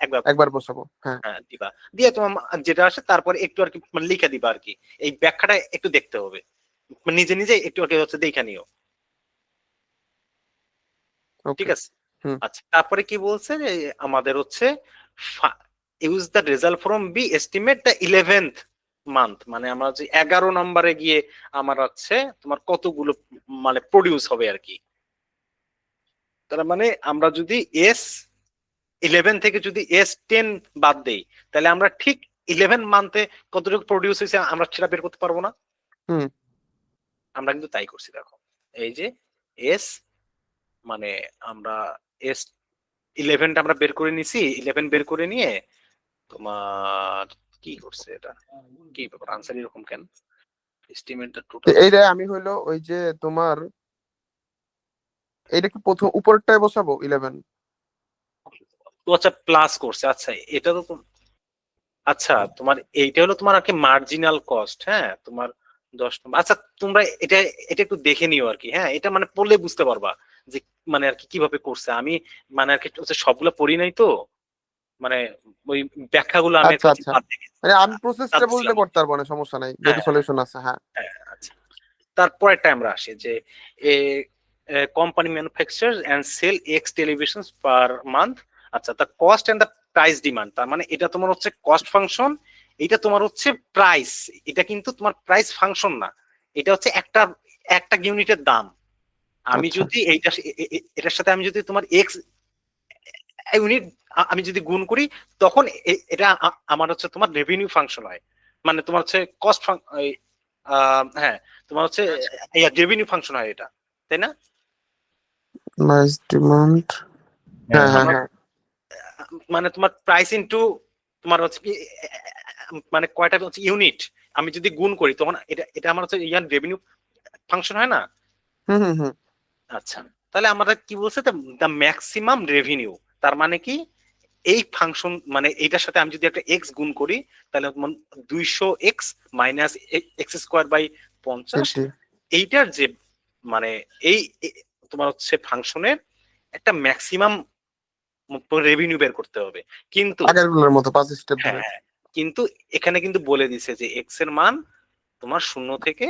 একবার একবার বসাবো, হ্যাঁ। হ্যাঁ দিবা, দিয়ে তোমার যেটা আসে তারপরে একটু আর কি মানে লিখে দিবা আর কি, এই ব্যাখ্যাটা একটু দেখতে হবে, মানে নিজে নিজে একটু আর কি হচ্ছে দেখে নিও, ওকে। ঠিক আছে। হুম আচ্ছা, তারপরে কি বলছে যে আমাদের হচ্ছে use the result from B, estimate the 11th month, মানে আমরা যে 11 নম্বরে গিয়ে আমার হচ্ছে তোমার কতগুলো মানে প্রডিউস হবে আর কি। তার মানে আমরা যদি S11 থেকে যদি S10 বাদ দেই, তাহলে আমরা ঠিক 11 মান্থে কতটুকু প্রডিউস হয়েছে আমরা সেটা বের করতে পারবো না। হুম আমরা কিন্তু তাই করছি, দেখো এই যে এস মানে আমরা S11টা আমরা বের করে নিছি, 11 বের করে নিয়ে তোমার কি করছে এটা, কি ব্যাপার আনসার এরকম কেন, এস্টিমেটটা তো টোটাল, এইটা আমি হইলো ওই যে তোমার এইটা কি প্রথম উপরেরটায় বসাবো 11? তো আচ্ছা প্লাস করছে, আচ্ছা এটা তো আচ্ছা তোমার এইটা হলো তোমার আর কি মার্জিনাল কস্ট, হ্যাঁ তোমার 10 নম্বর। আচ্ছা তোমরা এটা এটা একটু দেখে নিও আর কি, হ্যাঁ এটা মানে পড়লে বুঝতে পারবা যে মানে আর কি কিভাবে করছে। আমি মানে আর কি হচ্ছে সবগুলো পড়ি নাই তো, মানে ওই ব্যাখ্যাগুলো আমি আচ্ছা একটু আচ্ছা, বাদ দিয়ে মানে আমি প্রসেসটা বুঝলে কাঁদছিলাম। করতে পারবো না, সমস্যা নাই, হ্যাঁ যেহেতু সলিউশন আছে। হ্যাঁ হ্যাঁ আচ্ছা। তারপরেরটা আমরা আসি যে a company manufacture and sell x television per month. আচ্ছা the cost and the price demand, তার মানে এটা তোমার হচ্ছে কস্ট ফাংশন, এটা তোমার হচ্ছে প্রাইস। এটা কিন্তু তোমার প্রাইস ফাংশন না, এটা হচ্ছে একটা একটা ইউনিটের দাম। আমি আচ্ছা। যদি এইটা এটার সাথে আমি যদি তোমার এক্স ইউনিট আমি যদি গুণ করি, তখন এটা আমার হচ্ছে তোমার রেভিনিউ ফাংশন হয়, মানে তোমার হচ্ছে কস্ট, হ্যাঁ তোমার হচ্ছে রেভিনিউ ফাংশন হয় এটা, তাই না? প্রাইস ডিমান্ড, হ্যাঁ হ্যাঁ তোমার হ্যাঁ। মানে তোমার প্রাইস ইনটু তোমার হচ্ছে কি মানে কয়টা হচ্ছে ইউনিট আমি যদি গুণ করি, তখন এটা এটা আমার হচ্ছে ইয়ার রেভিনিউ ফাংশন হয় না? হুম হুম হুম। আচ্ছা তাহলে আমরা কি বলছে, দ্য ম্যাক্সিমাম রেভিনিউ, তার মানে কি এই ফাংশন মানে এইটার সাথে আমি যদি একটা এক্স গুণ করি, তাহলে 200x minus x square by 50, এটি এইটার যে মানে এই তোমার হচ্ছে ফাংশনের একটা ম্যাক্সিমাম রেভিনিউ বের করতে হবে। কিন্তু আগের গুলোর মতো 5 স্টেপ হ্যাঁ ধরে। হ্যাঁ, কিন্তু এখানে কিন্তু বলে দিছে যে এক্স এর মান তোমার 0 থেকে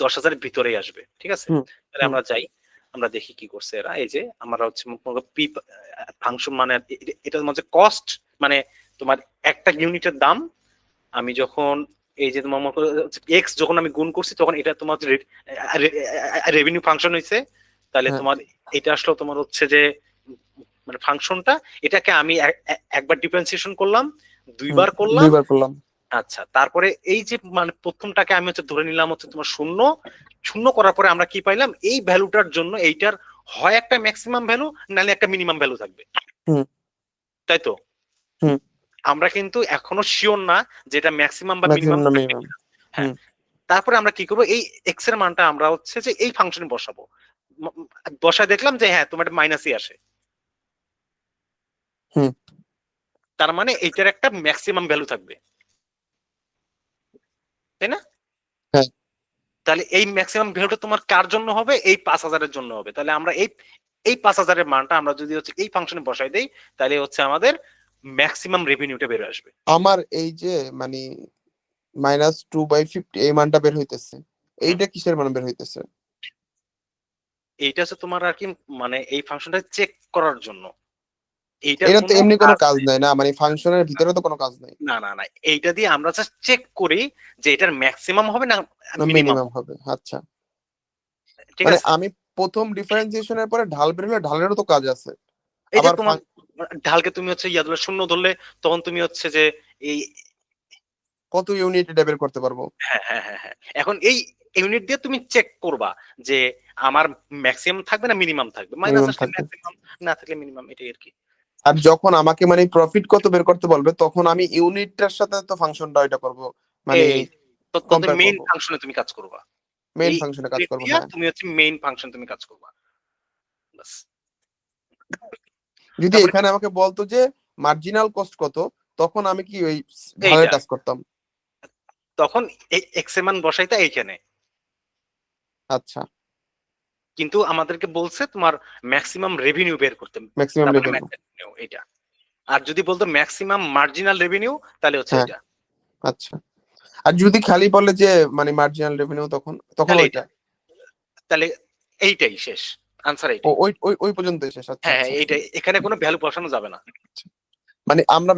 10,000 ভিতরেই আসবে, ঠিক আছে? হুম তাহলে হুম। আমরা যাই, আমরা দেখি কি করছে এরা। এই যে আমরা হচ্ছে পি ফাংশন মানে এটা হচ্ছে কস্ট, মানে তোমার একটা ইউনিটের দাম আমি যখন এই যে তোমার এক্স যখন আমি গুণ করছি, তখন এটা তোমার রেভিনিউ ফাংশন হয়েছে। তাহলে হ্যাঁ তোমার এটা আসলে তোমার হচ্ছে যে মানে ফাংশনটা, এটাকে আমি একবার ডিফারেন্সিয়েশন করলাম, হুম, দুইবার করলাম। দুইবার করলাম। আচ্ছা তারপরে এই যে মানে প্রথমটাকে আমি হচ্ছে ধরে নিলাম হচ্ছে তোমার শূন্য, শূন্য করার পরে আমরা কি পাইলাম, এই ভ্যালুটার জন্য এইটার হয় একটা ম্যাক্সিমাম ভ্যালু নাহলে একটা মিনিমাম ভ্যালু থাকবে, হুম তাই তো? হুম। আমরা কিন্তু এখনো শিওর না যে এটা ম্যাক্সিমাম বা মিনিমাম ম্যাক্সিমাম না থাকবে মিনিমাম। কিনা। হ্যাঁ, হুম তারপরে আমরা কি করবো, এই এক্স এর মানটা আমরা হচ্ছে যে এই ফাংশনে বসাবো। ম- বসায় দেখলাম যে হ্যাঁ তোমার মাইনাসই আসে, হুম। তার মানে এইটার একটা ম্যাক্সিমাম ভ্যালু থাকবে, তাই না? হ্যাঁ। তাহলে এই ম্যাক্সিমাম ভ্যালুটা তোমার কার জন্য হবে, এই 5,000-এর জন্য হবে। তাহলে আমরা এই এই 5,000-এর মানটা আমরা যদি হচ্ছে এই ফাংশনে বসাই দেই, তাহলে হচ্ছে আমাদের ম্যাক্সিমাম রেভিনিউটা বের আসবে। আমার এই যে মানে -2/50 এই মানটা বের হইতেছে, হুম, এইটা কিসের মান বের হইতেছে? এইটা হচ্ছে তোমার আর কি মানে এই ফাংশনটা চেক করার জন্য, এইটার এটা তো কোনো এমনি কোনো কাজ কাজ নেই। নাই না, মানে ফাংশনের ভিতরে তো কোনো কাজ নাই। না না না, এইটা দিয়ে আমরা জাস্ট চেক করি যে এটার ম্যাক্সিমাম হবে না না মিনিমাম, মিনিমাম হবে, আচ্ছা। ঠিক মানে আছে? আমি প্রথম ডিফারেন্সিয়েশনের পরে ঢাল বের হলে ঢালেরও তো কাজ আছে। এই যে আবার তোমার ঢালকে তুমি হচ্ছে ইয়া ধরলে শূন্য ধরলে, তখন তুমি হচ্ছে যে এই কত ইউনিট এটা বের করতে পারবো। হ্যাঁ হ্যাঁ হ্যাঁ হ্যাঁ, এখন এই ইউনিট দিয়ে তুমি চেক করবা যে আমার ম্যাক্সিমাম থাকবে না মিনিমাম থাকবে, মাইনাস মিনিমাম আসলে থাকবে। ম্যাক্সিমাম, না থাকলে মিনিমাম, এটাই আর কি। আর যখন আমাকে মানে প্রফিট কত বের করতে বলবে, তখন আমি ইউনিটটার সাথে তো ফাংশনটা এটা করব, মানে এই তো তো কম্পেয়ার মেইন করব, ফাংশনে তুমি কাজ করবা, মেইন এই ফাংশনে কাজ ইউনিট করব। দিয়া হ্যাঁ, তুমি হচ্ছে মেইন ফাংশন তুমি কাজ করবা, বাস। যদি তারপরে এখানে আমাকে বলতো যে মার্জিনাল কস্ট কত, তখন আমি কি ওই ঢালের এইটা কাজ করতাম। তখন এক্স এর মান বসাইতা এইখানে, আচ্ছা, কিন্তু আমাদেরকে বলছে তোমার ম্যাক্সিমাম রেভিনিউ বের করতে, ম্যাক্সিমাম তার মানে রেভিনিউ। রেভিনিউ এইটা। আর যদি বলতো ম্যাক্সিমাম মার্জিনাল রেভিনিউ, তাহলে হচ্ছে হ্যাঁ, এটা, আচ্ছা। আর যদি খালি বলে যে মানে মার্জিনাল রেভিনিউ, তখন তখন তাহলে ওইটা। এটা, তাহলে এইটাই শেষ, আনসার ও এইটাই। ওই ওই ওই পর্যন্ত শেষ, আচ্ছা হ্যাঁ হ্যাঁ আচ্ছা। এইটাই, এখানে কোনো ভ্যালু বসানো যাবে না। মানে আমরা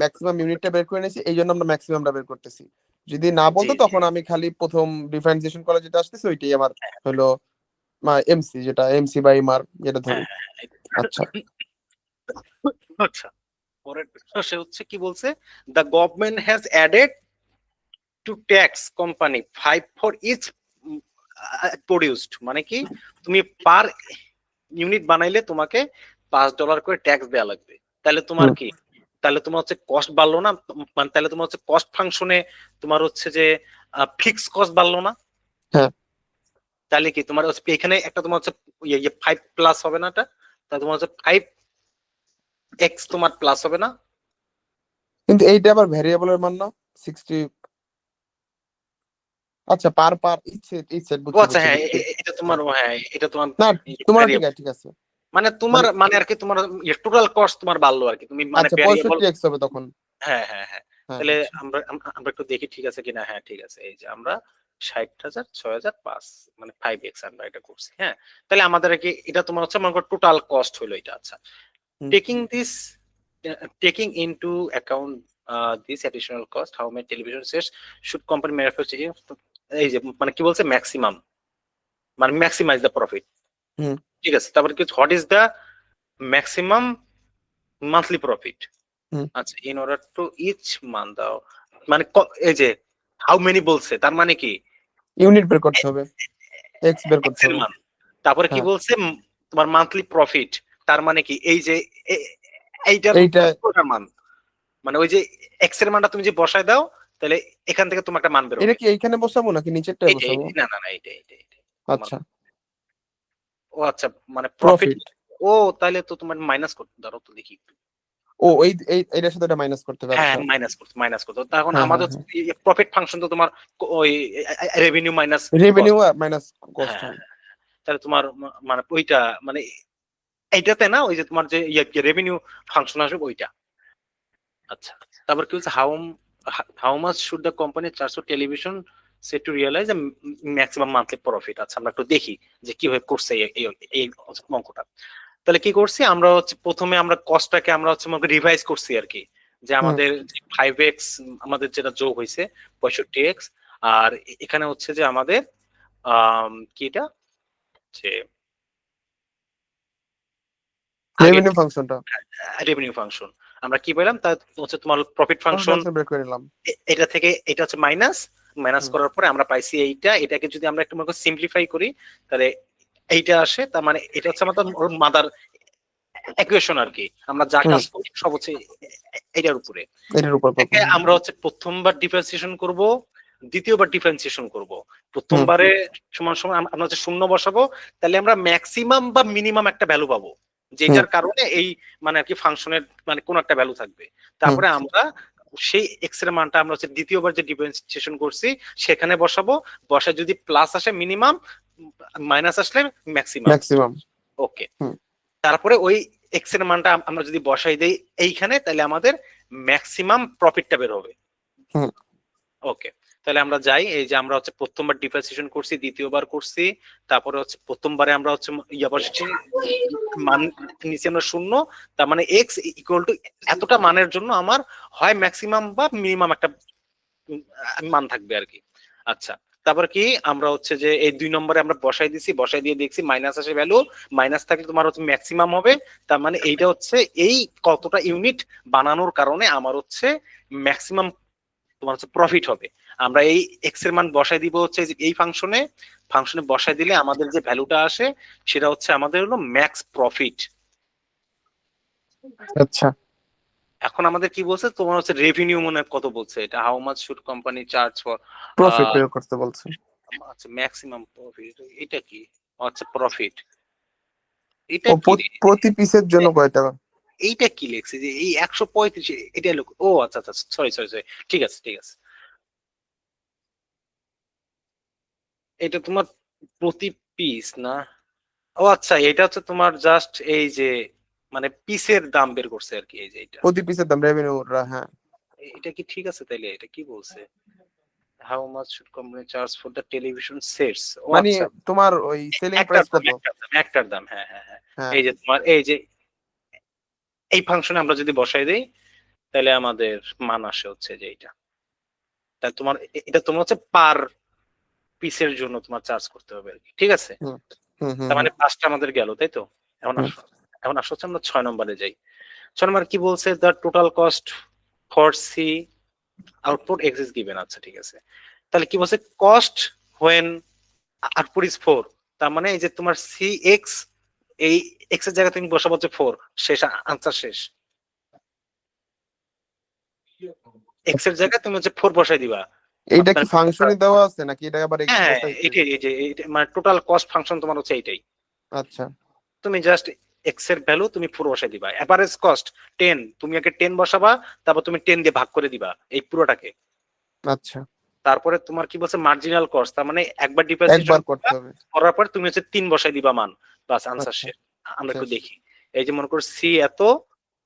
ম্যাক্সিমাম ইউনিটটা বের করে নিয়েছি, এই জন্য আমরা ম্যাক্সিমামটা বের করতেছি। যদি না জি বলতো, জি তখন আমি খালি প্রথম ডিফারেন্সিয়েশন করা যেটা আসতেছে ওইটাই আমার হলো এমসি, যেটা এমসি বাই মার যেটা ধরি। হ্যাঁ হ্যাঁ হ্যাঁ, আচ্ছা। আচ্ছা পরের সে হচ্ছে কি বলছে, the government has added to tax company 5 for each produced, মানে কি তুমি পার ইউনিট বানাইলে তোমাকে $5 করে ট্যাক্স দেওয়া লাগবে। তাহলে তোমার হুম। কি, তাহলে তোমার হচ্ছে কস্ট বাড়লো না, মানে তাহলে তোমার হচ্ছে কস্ট ফাংশনে তোমার হচ্ছে যে ফিক্স কস্ট বাড়লো না? হ্যাঁ, তাহলে কি তোমার হচ্ছে এখানে একটা তোমার হচ্ছে 5 প্লাস হবে না, এটা তাহলে তোমার হচ্ছে 5x তোমার প্লাস হবে না? কিন্তু এইটা আবার ভ্যারিয়েবলের মান না, 60। আচ্ছা পার ইচ সেট ও বুঝছি আচ্ছা, হ্যাঁ, বুঝছি। এটা তোমার, হ্যাঁ, এটা তোমার না তোমার ঠিক variable। আছে ঠিক আছে। মানে তোমার মানে মানে আর কি তোমার টোটাল কস্ট তোমার বাড়লো আর কি, তুমি মানে আচ্ছা ভ্যারিয়েবল। 65x হবে তখন। হ্যাঁ, হ্যাঁ, হ্যাঁ। হ্যাঁ তাহলে আচ্ছা। আমরা একটু দেখি ঠিক আছে কিনা। হ্যাঁ, ঠিক আছে। এই যে আমরা 60,000 6,000 5 মানে 5x আমরা এটা করছি। হ্যাঁ, তাহলে আমাদের কি এটা তোমার হচ্ছে মনে করো টোটাল কস্ট হলো এটা। আচ্ছা, হুম। taking this taking into account this additional cost, how many television sets should company manufacture? এই যে মানে কি বলছে, ম্যাক্সিমাম মানে ম্যাক্সিমাইজ দ্য প্রফিট। হুম। ঠিক আছে, তারপরে কি what is the maximum monthly profit. Hmm. আচ্ছা, in order to each month দাও, মানে এই যে হাউ মেনি বলছে, তার মানে কি ইউনিট বের করতে হবে, এক্স বের করতে এক্স এর হবে। মান। তারপরে কি হ্যাঁ বলছে তোমার মান্থলি প্রফিট, তার মানে কি এই যে এইটার এইটা পুরোটার মান, মানে ওই যে এক্স এর মানটা তুমি যে বসায় দাও, তাহলে এখান থেকে তোমার একটা মান বের এটা হবে। কি এইখানে বসাবো নাকি নিচেরটায় এইটা বসাবো? না, না, না, এইটা তোমার। আচ্ছা ও আচ্ছা, মানে প্রফিট। প্রফিট। ও তাহলে তো তোমার মাইনাস করতে দাও তো দেখি একটু। ও এইটার সাথে এটা মাইনাস করতে হবে। হ্যাঁ, আচ্ছা মাইনাস করতে তখন হ্যাঁ হ্যাঁ আমাদের হ্যাঁ প্রফিট ফাংশন তো তোমার ওই revenue minus revenue cost. Minus cost. হ্যাঁ, হ্যাঁ তাহলে তোমার মানে ওইটা মানে এইটাতে না, ওই যে তোমার যে রেভিনিউ ফাংশন আসবে ওইটা। আচ্ছা, তারপর কি হচ্ছে, how much should the company charge for television set to realize maximum monthly profit. আচ্ছা, আমরা একটু দেখি যে কিভাবে করছে এই অঙ্কটা। তাহলে কি করছি আমরা হচ্ছে প্রথমে আমরা কস্টটাকে আমরা হচ্ছে রিভাইজ করছি আর কি, যে হুম। আমাদের 5x আমাদের যেটা যোগ হয়েছে 65x, আর এখানে হচ্ছে যে আমাদের কি এটা যে আগের রেভিনিউ ফাংশনটা রেভিনিউ ফাংশন আমরা কি পেলাম, তা হচ্ছে তোমার প্রফিট ফাংশন। বের করে নিলাম। এটা থেকে এটা হচ্ছে মাইনাস হুম। করার পরে আমরা পাইছি এইটা। এটাকে যদি আমরা একটু সিম্পলিফাই করি, তাহলে এইটা আসে। তার মানে এটা হচ্ছে আমাদের মাদার ইকুয়েশন আর কি, আমরা যা হুম। কাজ করি সব হচ্ছে এটার উপরে। এটার উপর পাবো। এটাকে আমরা হচ্ছে প্রথমবার ডিফারেন্সিয়েশন করব, দ্বিতীয়বার ডিফারেন্সিয়েশন করব। প্রথমবারে সমান সমান আমরা হচ্ছে শূন্য বসাবো, তাহলে আমরা ম্যাক্সিমাম বা মিনিমাম একটা ভ্যালু পাবো, যেটার কারণে এই মানে আর কি ফাংশনের মানে কোন একটা ভ্যালু থাকবে। তারপরে আমরা সেই এক্স এর মানটা আমরা হচ্ছে দ্বিতীয়বার যে ডিফারেন্সিয়েশন করছি সেখানে বসাবো। বসায় যদি প্লাস আসে মিনিমাম, মাইনাস আসলে ম্যাক্সিমাম। ম্যাক্সিমাম। ওকে, তারপরে ওই এক্স এর মানটা আমরা যদি বসাই দেই এইখানে, তাহলে আমাদের ম্যাক্সিমাম প্রফিটটা বের হবে। হুম। ওকে, তাহলে আমরা যাই। এই যে আমরা হচ্ছে প্রথমবার ডিফারেন্সিয়েশন করছি, দ্বিতীয়বার করছি, তারপরে হচ্ছে প্রথমবারে আমরা হচ্ছে ইয়া বসেছি মান নিচে আমরা শূন্য, তার মানে এক্স ইকুয়াল টু এতটা মানের জন্য আমার হয় ম্যাক্সিমাম বা মিনিমাম একটা মান থাকবে আর কি। আচ্ছা, তারপর কি আমরা হচ্ছে যে এই 2 নম্বরে আমরা বসাই দিছি, বসাই দিয়ে দেখছি মাইনাস আসে ভ্যালু, মাইনাস থাকলে তোমার হচ্ছে ম্যাক্সিমাম হবে। তার মানে এইটা হচ্ছে এই কতটা ইউনিট বানানোর কারণে আমার হচ্ছে ম্যাক্সিমাম তোমার হচ্ছে প্রফিট হবে। আমরা এই এক্স এর মান বসাই দিব হচ্ছে এই ফাংশনে বসাই দিলে আমাদের যে ভ্যালুটা আসে সেটা হচ্ছে আমাদের হলো ম্যাক্স প্রফিট। আচ্ছা এখন আমাদের কি বলছে, তোমার হচ্ছে রেভিনিউ মনে হয় কত বলছে, এটা how much should company charge for. Profit বের করতে বলছে। আচ্ছা, ম্যাক্সিমাম প্রফিট এটা কি? আচ্ছা, প্রফিট এটা ও কি? প্রতি পিসের জন্য কয় টাকা? এইটা কি লেখছে যে এই 135, এটা লোক। ও আচ্ছা আচ্ছা, সরি, ঠিক আছে ঠিক আছে। এটা তোমার প্রতি পিস না? ও আচ্ছা, এটা হচ্ছে তোমার জাস্ট এই যে মানে পিসের দাম বের করছে আর কি, এই যে এটা। প্রতি পিসের দাম রেভিনিউ। হ্যাঁ এটা কি ঠিক আছে? তাইলে এটা কি বলছে, how much should company charge for the television sets. ও মানে আচ্ছা, তোমার ওই সেলিং একটার প্রাইস দাম কত? একটার দাম, হ্যাঁ, হ্যাঁ, হ্যাঁ। হ্যাঁ এই যে তোমার এই যে এই ফাংশনে আমরা যদি বসাই দেই, তাহলে আমাদের মান আসে হচ্ছে যে এইটা। তাহলে তোমার এটা তোমার হচ্ছে পার পিসের জন্য তোমার চার্জ করতে হবে আর কি, ঠিক আছে? হুম হুম হুম তার মানে 5টা আমাদের গেল, তাই তো? এখন হুম। আসো, হচ্ছে আমরা 6 নম্বরে যাই। 6 নম্বরে কি বলছে, the total cost for C output X is given. আচ্ছা, ঠিক আছে। তাহলে কি বলছে, কস্ট হোয়েন আউটপুট ইজ 4। তার মানে এই যে তোমার সি এক্স, এই এক্স এর জায়গায় তুমি বসাবো হচ্ছে 4, শেষ, আনসার শেষ। এক্স এর জায়গায় তুমি হচ্ছে 4 বসাই দিবা। এইটা কি আপনার ফাংশনে দেওয়া আছে নাকি এটা আবার হ্যাঁ, এক্সট্রা টাইপের? এটাই, এই যে মানে টোটাল কস্ট ফাংশন তোমার হচ্ছে এইটাই। আচ্ছা তুমি জাস্ট এক্স এর ভ্যালু তুমি 4 বসাই দিবা। এভারেজ কস্ট 10, তুমি আগে 10 বসাবা, তারপর তুমি 10 দিয়ে ভাগ করে দিবা এই পুরোটাকে। আচ্ছা তারপরে তোমার কি বলছে মার্জিনাল কস্ট, তার মানে একবার ডিপ্রিসিয়েশন একবার করতে হবে। করার পর তুমি হচ্ছে 3 বসাই দিবা মান, বাস আনসার আচ্ছা, শেষ। আমরা একটু শেষ। দেখি, এই যে মনে করো সি এত,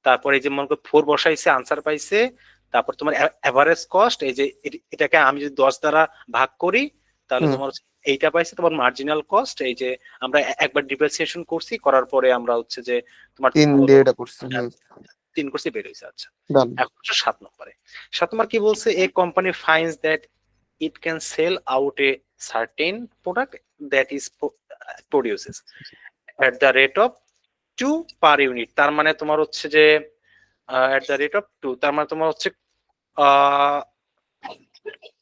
তারপরে এই যে মনে করো 4 বসাইছে আনসার পাইছে, তারপর তোমার এভারেজ কস্ট, এই যে এটাকে আমি যদি 10 দ্বারা ভাগ করি তাহলে হুম। তোমার হচ্ছে এইটা পাইছে তোমার মার্জিনাল কস্ট। এই যে আমরা একবার ডিপ্রিসিয়েশন করছি, করার পরে আমরা হচ্ছে যে তোমার 3 দিয়ে এটা করছি। 3 করছি, বের হয়েছে। আচ্ছা, ডান। এখন হচ্ছে 7 নম্বরে। 7 নম্বর কি বলছে, a company finds that it can sell out a certain product that is produces at the rate of 2 per unit। তার মানে তোমার হচ্ছে যে at the rate of 2, তার মানে তোমার হচ্ছে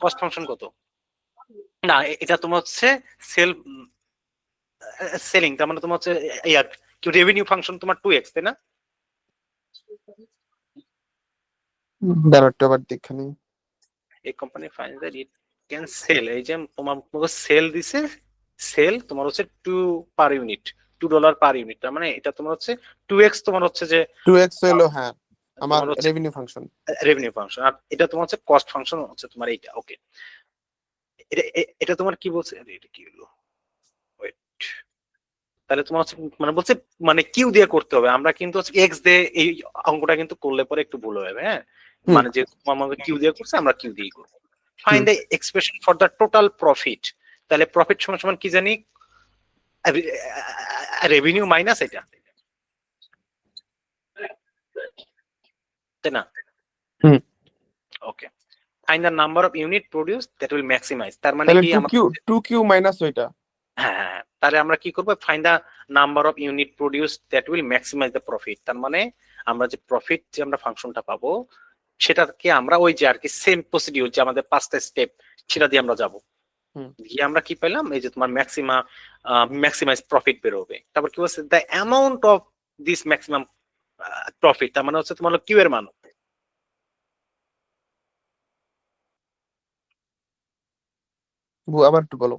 কস্ট ফাংশন কত, না এটা তোমার হচ্ছে সেল সেলিং, তার মানে তোমার হচ্ছে কি রেভিনিউ ফাংশন তোমার 2x, তাই না? দাঁড়াও আবার দেখে নিই। এই company finds that it can sell, এই যে তোমার সেল দিছে, সেল তোমার হচ্ছে 2 পার ইউনিট, $2 পার ইউনিট, তার মানে এটা তোমার হচ্ছে 2x, তোমার হচ্ছে যে 2x হলো হ্যাঁ আমার তোমার হচ্ছে রেভিনিউ ফাংশন। রেভিনিউ ফাংশন, আর এটা তোমার হচ্ছে কস্ট ফাংশন হচ্ছে তোমার এইটা। ওকে, এটা তোমার কি বলছে, এটা কি হলো, ওয়েট, তাহলে তোমার হচ্ছে মানে বলছে মানে কিউ দিয়ে করতে হবে, আমরা কিন্তু হচ্ছে এক্স দিয়ে এই অঙ্কটা কিন্তু করলে পরে একটু ভুল হবে, হ্যাঁ, মানে যে আমাদের কিউ দিয়ে করছে আমরা কিউ দিয়ে করব। Find the expression for the total profit, তাহলে প্রফিট সমান সমান কি জানি, রেভিনিউ মাইনাস এটা, তাই না? Okay, find the number of unit produce that will maximise, তার মানে তাহলে কি 2q মাইনাস ওইটা। হ্যাঁ, তাহলে আমরা কি করবো, find the number of unit produce that will maximize the profit, তার মানে আমরা যে প্রফিট যে আমরা ফাংশনটা পাবো সেটাকে আমরা ওই যে আর কি সেম প্রসিডিউর যে আমাদের 5টা স্টেপ সেটা দিয়ে আমরা যাব, গিয়ে আমরা কি পেলাম, এই যে তোমার ম্যাক্সিমাইজ প্রফিট বের হবে। তারপর কি বলছে, the amount of this maximum profit, তার মানে হচ্ছে তোমার কিউ এর মান, আবার একটু বলো।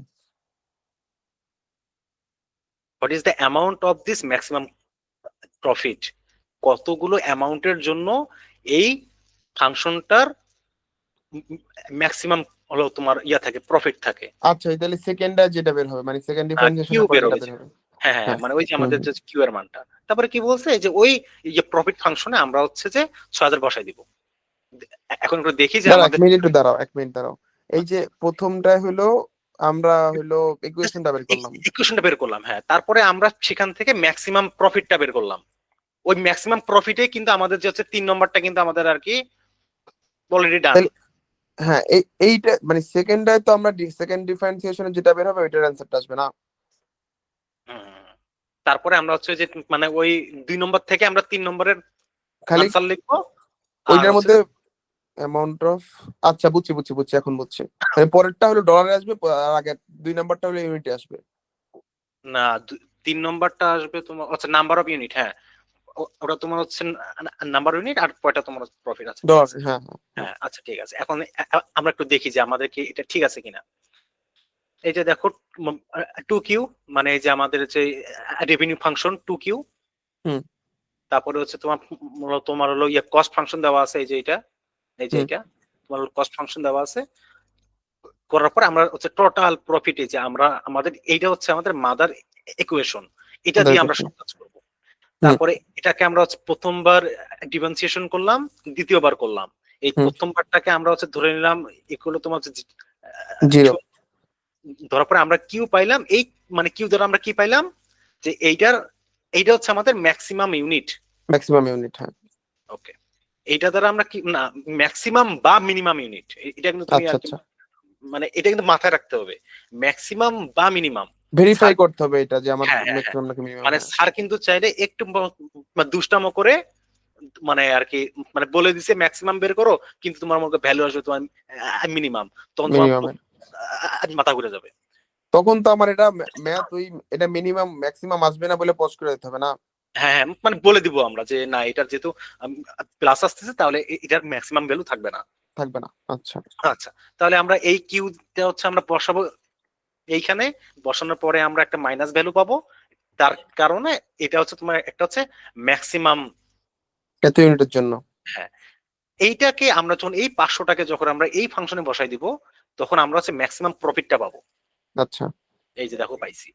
What is the amount of this maximum profit, কতগুলো অ্যামাউন্টের জন্য এই ফাংশনটার ম্যাক্সিমাম হলো তোমার ইয়া থাকে, প্রফিট থাকে। আচ্ছা তাহলে সেকেন্ডটা যেটা বের হবে মানে সেকেন্ড কিউ ডিফারেন্সিয়েশনের পর বের যেটা হবে, বের হবে। হ্যাঁ, মানে ওই যে আমাদের যে কিউ এর মানটা। তারপরে কি বলছে, যে ওই যে প্রফিট ফাংশনে আমরা হচ্ছে যে 6000 বসাই দিব। এখন একটু দেখি যে আমাদের 1 মিনিট একটু দাঁড়াও, 1 মিনিট দাঁড়াও। এই যে প্রথমটা হলো আমরা হলো ইকুয়েশনটা বের করলাম, ইকুয়েশনটা বের করলাম, হ্যাঁ, তারপরে আমরা সেখান থেকে ম্যাক্সিমাম প্রফিটটা বের করলাম। ওই ম্যাক্সিমাম প্রফিটে কিন্তু আমাদের যে হচ্ছে 3 নম্বরটা কিন্তু আমাদের আর কি অলরেডি ডান। হ্যাঁ এইটা মানে সেকেন্ডটায় তো আমরা সেকেন্ড ডিফারেন্সিয়েশনে যেটা বের হবে ওইটার অ্যানসারটা আসবে না। তারপরে আমরা হচ্ছে যে মানে ওই 2 নম্বর থেকে আমরা 3 নম্বরের খালি আনসার লিখবো, ওইটার মধ্যে অ্যামাউন্ট অফ, আচ্ছা বুঝছি এখন বুঝছি। মানে পরেরটা হলো ডলারে আসবে আর আগে 2 নাম্বারটা হলো ইউনিটে আসবে। না 3 নম্বরটা আসবে তোমার আচ্ছা নাম্বার অফ ইউনিট, হ্যাঁ ওটা তোমার হচ্ছে নাম্বার ইউনিট, আর কয়টা তোমার প্রফিট আছে, ডলার, হ্যাঁ আচ্ছা ঠিক আছে। এখন আমরা একটু দেখি যে আমাদের কি এটা ঠিক আছে কিনা। এই যে দেখো 2q, মানে এই যে আমাদের যে রেভিনিউ ফাংশন 2q, তারপরে হচ্ছে তোমার হলো ইয়া কস্ট ফাংশন দেওয়া আছে, এই যে এটা, এই যে এটা তোমার কস্ট ফাংশন দেওয়া আছে। করার পর আমরা হচ্ছে টোটাল প্রফিট, এই যে আমরা আমাদের এইটা হচ্ছে আমাদের মাদার ইকুয়েশন, এটা দিয়ে আমরা সব কাজ করব। তারপরে এটাকে আমরা হচ্ছে প্রথমবার ডিফারেন্সিয়েশন করলাম, দ্বিতীয়বার করলাম। এই প্রথমবারটাকে আমরা হচ্ছে ধরে নিলাম ইকুয়াল তোমার হচ্ছে 0, ধরার পরে আমরা কিউ পাইলাম, এই মানে কিউ দ্বারা আমরা কি পাইলাম, যে এইটা হচ্ছে আমাদের ম্যাক্সিমাম ইউনিট, হ্যাঁ। ওকে, এইটা দ্বারা আমরা কি না ম্যাক্সিমাম বা মিনিমাম ইউনিট, এটা কিন্তু তুমি মানে এটা কিন্তু মাথায় রাখতে হবে, ম্যাক্সিমাম বা মিনিমাম ভেরিফাই করতে হবে এটা যে আমার ম্যাক্সিমাম নাকি মিনিমাম। মানে স্যার কিন্তু চাইলে একটু দুষ্টামো করে মানে আর কি মানে বলে দিছে ম্যাক্সিমাম বের করো, কিন্তু তোমার মধ্যে ভ্যালু আসবে তোমার মিনিমাম, তখন তোমার মাথা ঘুরে যাবে। তখন তো আমার এটা ম্যাথ ওই এটা মিনিমাম ম্যাক্সিমাম আসবে না বলে পজ করে দিতে হবে না। হ্যাঁ, মানে বলে দিব আমরা যে না এটার যেহেতু প্লাস আসতেছে তাহলে এটার ম্যাক্সিমাম ভ্যালু থাকবে না। আচ্ছা, তাহলে আমরা এই কিউটা হচ্ছে আমরা বসাবো এইখানে, বসানোর পরে আমরা একটা মাইনাস ভ্যালু পাবো, তার কারণে এটা হচ্ছে তোমার একটা হচ্ছে ম্যাক্সিমাম এত ইউনিটের জন্য। হ্যাঁ, এইটাকে আমরা যখন এই 500টাকে যখন আমরা এই ফাংশনে বসাই দিব, তখন আমরা হচ্ছে ম্যাক্সিমাম প্রফিটটা পাবো। আচ্ছা এই যে দেখো পাইছি।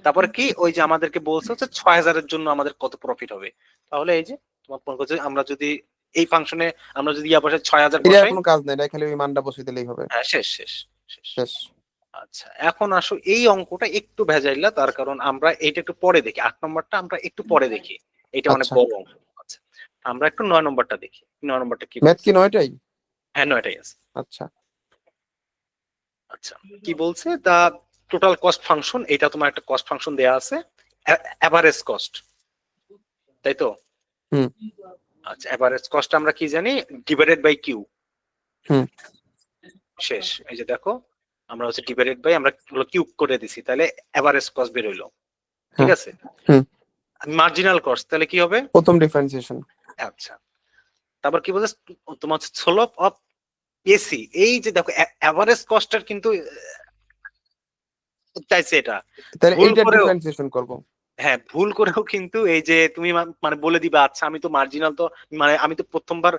তারপরে কি ওই যে আমাদেরকে বলছে হচ্ছে 6000-এর জন্য আমাদের কত প্রফিট হবে, তাহলে এই যে তোমার মনে করছে আমরা যদি এই ফাংশনে আমরা যদি বসাই 6000 এটা বসাই, কোনো কাজ নাই, এটা খালি ওই মানটা বসিয়ে দিলেই হবে। হ্যাঁ শেষ শেষ শেষ। শেষ। আচ্ছা এখন আসো এই অঙ্কটা একটু ভেজাইলা, তার কারণ আমরা এইটা একটু পরে দেখি, 8 নম্বরটা আমরা একটু পরে দেখি, এটা অনেক আচ্ছা বড় অঙ্ক। আচ্ছা আমরা একটু 9 নম্বরটা দেখি, 9 নম্বরটা কি ম্যাথ বলছে। কি 9টাই? হ্যাঁ 9টাই আছে। আচ্ছা আচ্ছা কি বলছে, দা টোটাল কস্ট ফাংশন, এটা তোমার একটা কস্ট ফাংশন দেয়া আছে, এভারেজ কস্ট, তাই তো? হুম আচ্ছা এভারেজ কস্ট আমরা কি জানি, ডিভাইডেড বাই কিউ। হুম শেষ। এই যে দেখো আমরা হচ্ছে ডিভাইডেড বাই আমরা কিউব করে দিছি, তাহলে এভারেজ কস্ট বের হইলো, ঠিক হ্যাঁ আছে। হুম মার্জিনাল কস্ট তাহলে কি হবে? প্রথম ডিফারেন্সিয়েশন। আচ্ছা তারপর কি বলছে, তোমার স্লোপ অফ এসি, এই যে দেখো এভারেজ কস্টের কিন্তু চাইছে এটা, তাহলে ভুল এইটা করেও, ডিফারেন্সিয়েশন করব। হ্যাঁ ভুল করেও কিন্তু এই যে তুমি মানে বলে দিবা আচ্ছা আমি তো মার্জিনাল তো মানে আমি তো প্রথমবার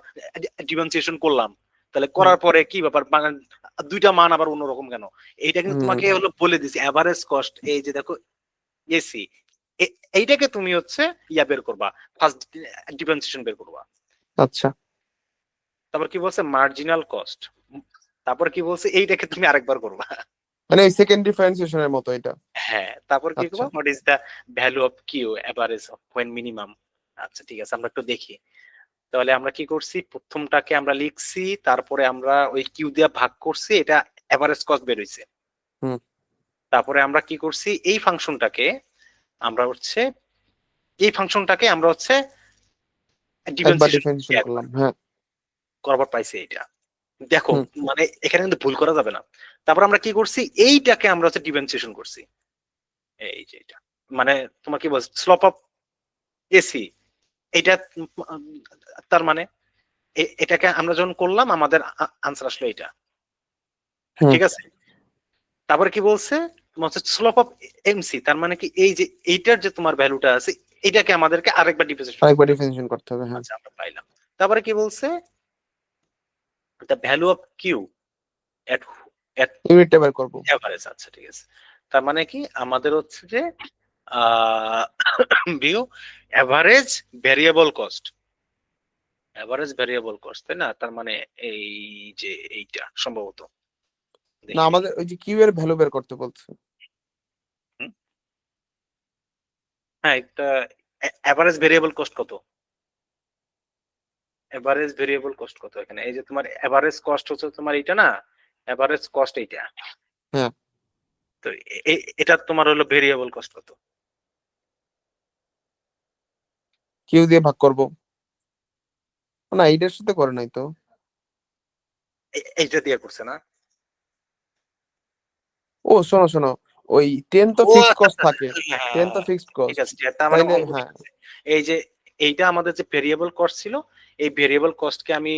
ডিফারেন্সিয়েশন করলাম, তাহলে হুম করার পরে কি ব্যাপার মানে দুইটা মান আবার অন্যরকম কেন? এইটা কিন্তু হুম তোমাকে হলো বলে দিছি এভারেজ কস্ট, এই যে দেখো এসি, এইটাকে তুমি হচ্ছে ইয়া বের করবা, ফার্স্ট ডিফারেন্সিয়েশন বের করবা। আচ্ছা তারপর কি বলছে মার্জিনাল কস্ট, তারপর কি বলছে এইটাকে তুমি আরেকবার করবা। মানে এই সেকেন্ড ডিফারেন্সিয়েশনের মতো এটা। হ্যাঁ তারপর কি আচ্ছা করবো, what is the value of Q average of when minimum. আচ্ছা ঠিক আছে আমরা একটু দেখি, তাহলে আমরা কি করছি, প্রথমটাকে আমরা লিখছি, তারপরে আমরা ওই কিউ দিয়ে ভাগ করছি, এটা এভারেজ কস্ট বের হইছে। হুম তারপরে আমরা কি করছি, এই ফাংশনটাকে আমরা হচ্ছে একবার ডিফারেন্সিয়েশন ডিফারেন্সিয়েশন করলাম, হ্যাঁ। করার পাইছি এইটা। দেখো হুম মানে এখানে কিন্তু ভুল করা যাবে না। তারপর আমরা কি করছি, এইটাকে আমরা হচ্ছে ডিফারেন্সিয়েশন করছি, এই যে এটা মানে তোমার কি বলছে স্লোপ অফ এসি, এটা তার মানে এটাকে আমরা যখন করলাম আমাদের আনসার আসলো এটা, হুম ঠিক আছে। তারপরে কি বলছে, তোমার হচ্ছে স্লোপ অফ এমসি, তার মানে কি এই যে এইটার যে তোমার ভ্যালুটা আছে এটাকে আমাদেরকে আরেকবার ডিফারেন্সিয়েশন আরেকবার করতে হবে। ডিফারেন্সিয়েশন করতে হবে, হ্যাঁ। আচ্ছা আমরা পাইলাম। তারপরে কি বলছে, দ্য ভ্যালু অফ কিউ এট এট ইউনিটটা বের করব। এভারেজ। আচ্ছা ঠিক আছে, তার মানে কি আমাদের হচ্ছে যে view average variable cost, average variable cost তাই না, তার মানে এই যে এইটা সম্ভবত না দেখি। আমাদের ওই যে কিউ এর ভ্যালু বের করতে বলছে। হুম? হ্যাঁ এটা এভারেজ ভেরিয়েবল কস্ট কত, এভারেজ ভেরিয়েবল কস্ট কত এখানে, এই যে তোমার এভারেজ কস্ট হচ্ছে তোমার এইটা না, এভারেজ কস্ট এইটা, হ্যাঁ তো এটা তোমার হলো ভেরিয়েবল কস্ট কত, কিউ দিয়ে ভাগ করব। না এইটার সাথে করে নাই তো। এইটা দিয়ে করছে না। ও শোনো শোনো, ওই 10 তো ও ফিক্সড কস্ট থাকে, 10 তো হ্যাঁ, ফিক্সড ঠিক কস্ট। আছে তার মানে তাইলে অঙ্ক ঠিক হ্যাঁ আছে। এই যে এইটা আমাদের যে ভেরিয়েবল কস্ট ছিল, এই ভেরিয়েবল কস্টকে আমি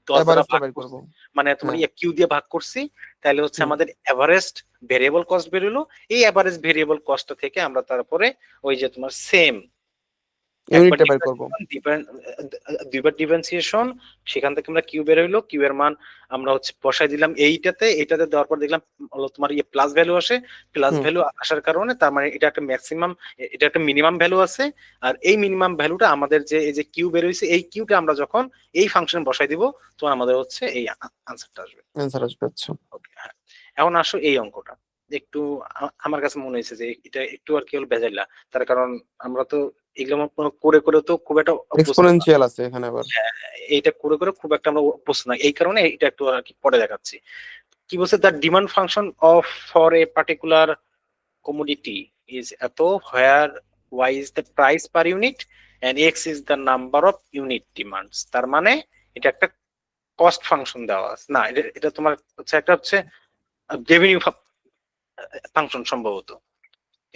10 দ্বারা এভারেজটা ভাগ বের করব। করছি, মানে তোমার হ্যাঁ কিউ দিয়ে ভাগ করছি, তাহলে হচ্ছে হুম আমাদের এভারেজ ভেরিয়েবল কস্ট বেরোলো। এই এভারেজ ভেরিয়েবল কস্ট থেকে আমরা তারপরে ওই যে তোমার সেম একবার ইউনিটটা বের করব। দুইবার ডিফারেন্সিয়েশন, সেখান থেকে আমরা কিউ বের হইলো, কিউ এর মান আমরা হচ্ছে বসাই দিলাম এইটাতে দেওয়ার পর দেখলাম হলো তোমার ইয়ে প্লাস ভ্যালু আসে, প্লাস হুম ভ্যালু আসার কারণে তার মানে এটা একটা ম্যাক্সিমাম, এটা একটা মিনিমাম ভ্যালু আছে। আর এই মিনিমাম ভ্যালুটা আমাদের যে এই যে কিউ বের হইছে, এই কিউটা আমরা যখন এই ফাংশনে বসাই দিব তখন আমাদের হচ্ছে এই আনসারটা আসবে। অ্যানসার আসবে। আচ্ছা ওকে হ্যাঁ, এখন আসো এই অঙ্কটা একটু আমার কাছে মনে হয়েছে যে এটা একটু আর কি হলো বেজাইলা, তার কারণ আমরা তো এগুলো করে করে তো খুব একটা অভ্যস্ত না। এক্সপোনেনশিয়াল আছে এখানে আবার। হ্যাঁ, এইটা করে করে খুব একটা আমরা অভ্যস্ত না, এই কারণে এটা একটু আর কি পরে দেখাচ্ছি। কি বলছে, the demand function of for a particular commodity is এত where y is the price per unit and x is the number of unit demands, তার মানে এটা একটা কস্ট ফাংশন দেওয়া আছে না, এটা তোমার হচ্ছে একটা হচ্ছে রেভিনিউ ফাংশন সম্ভবত,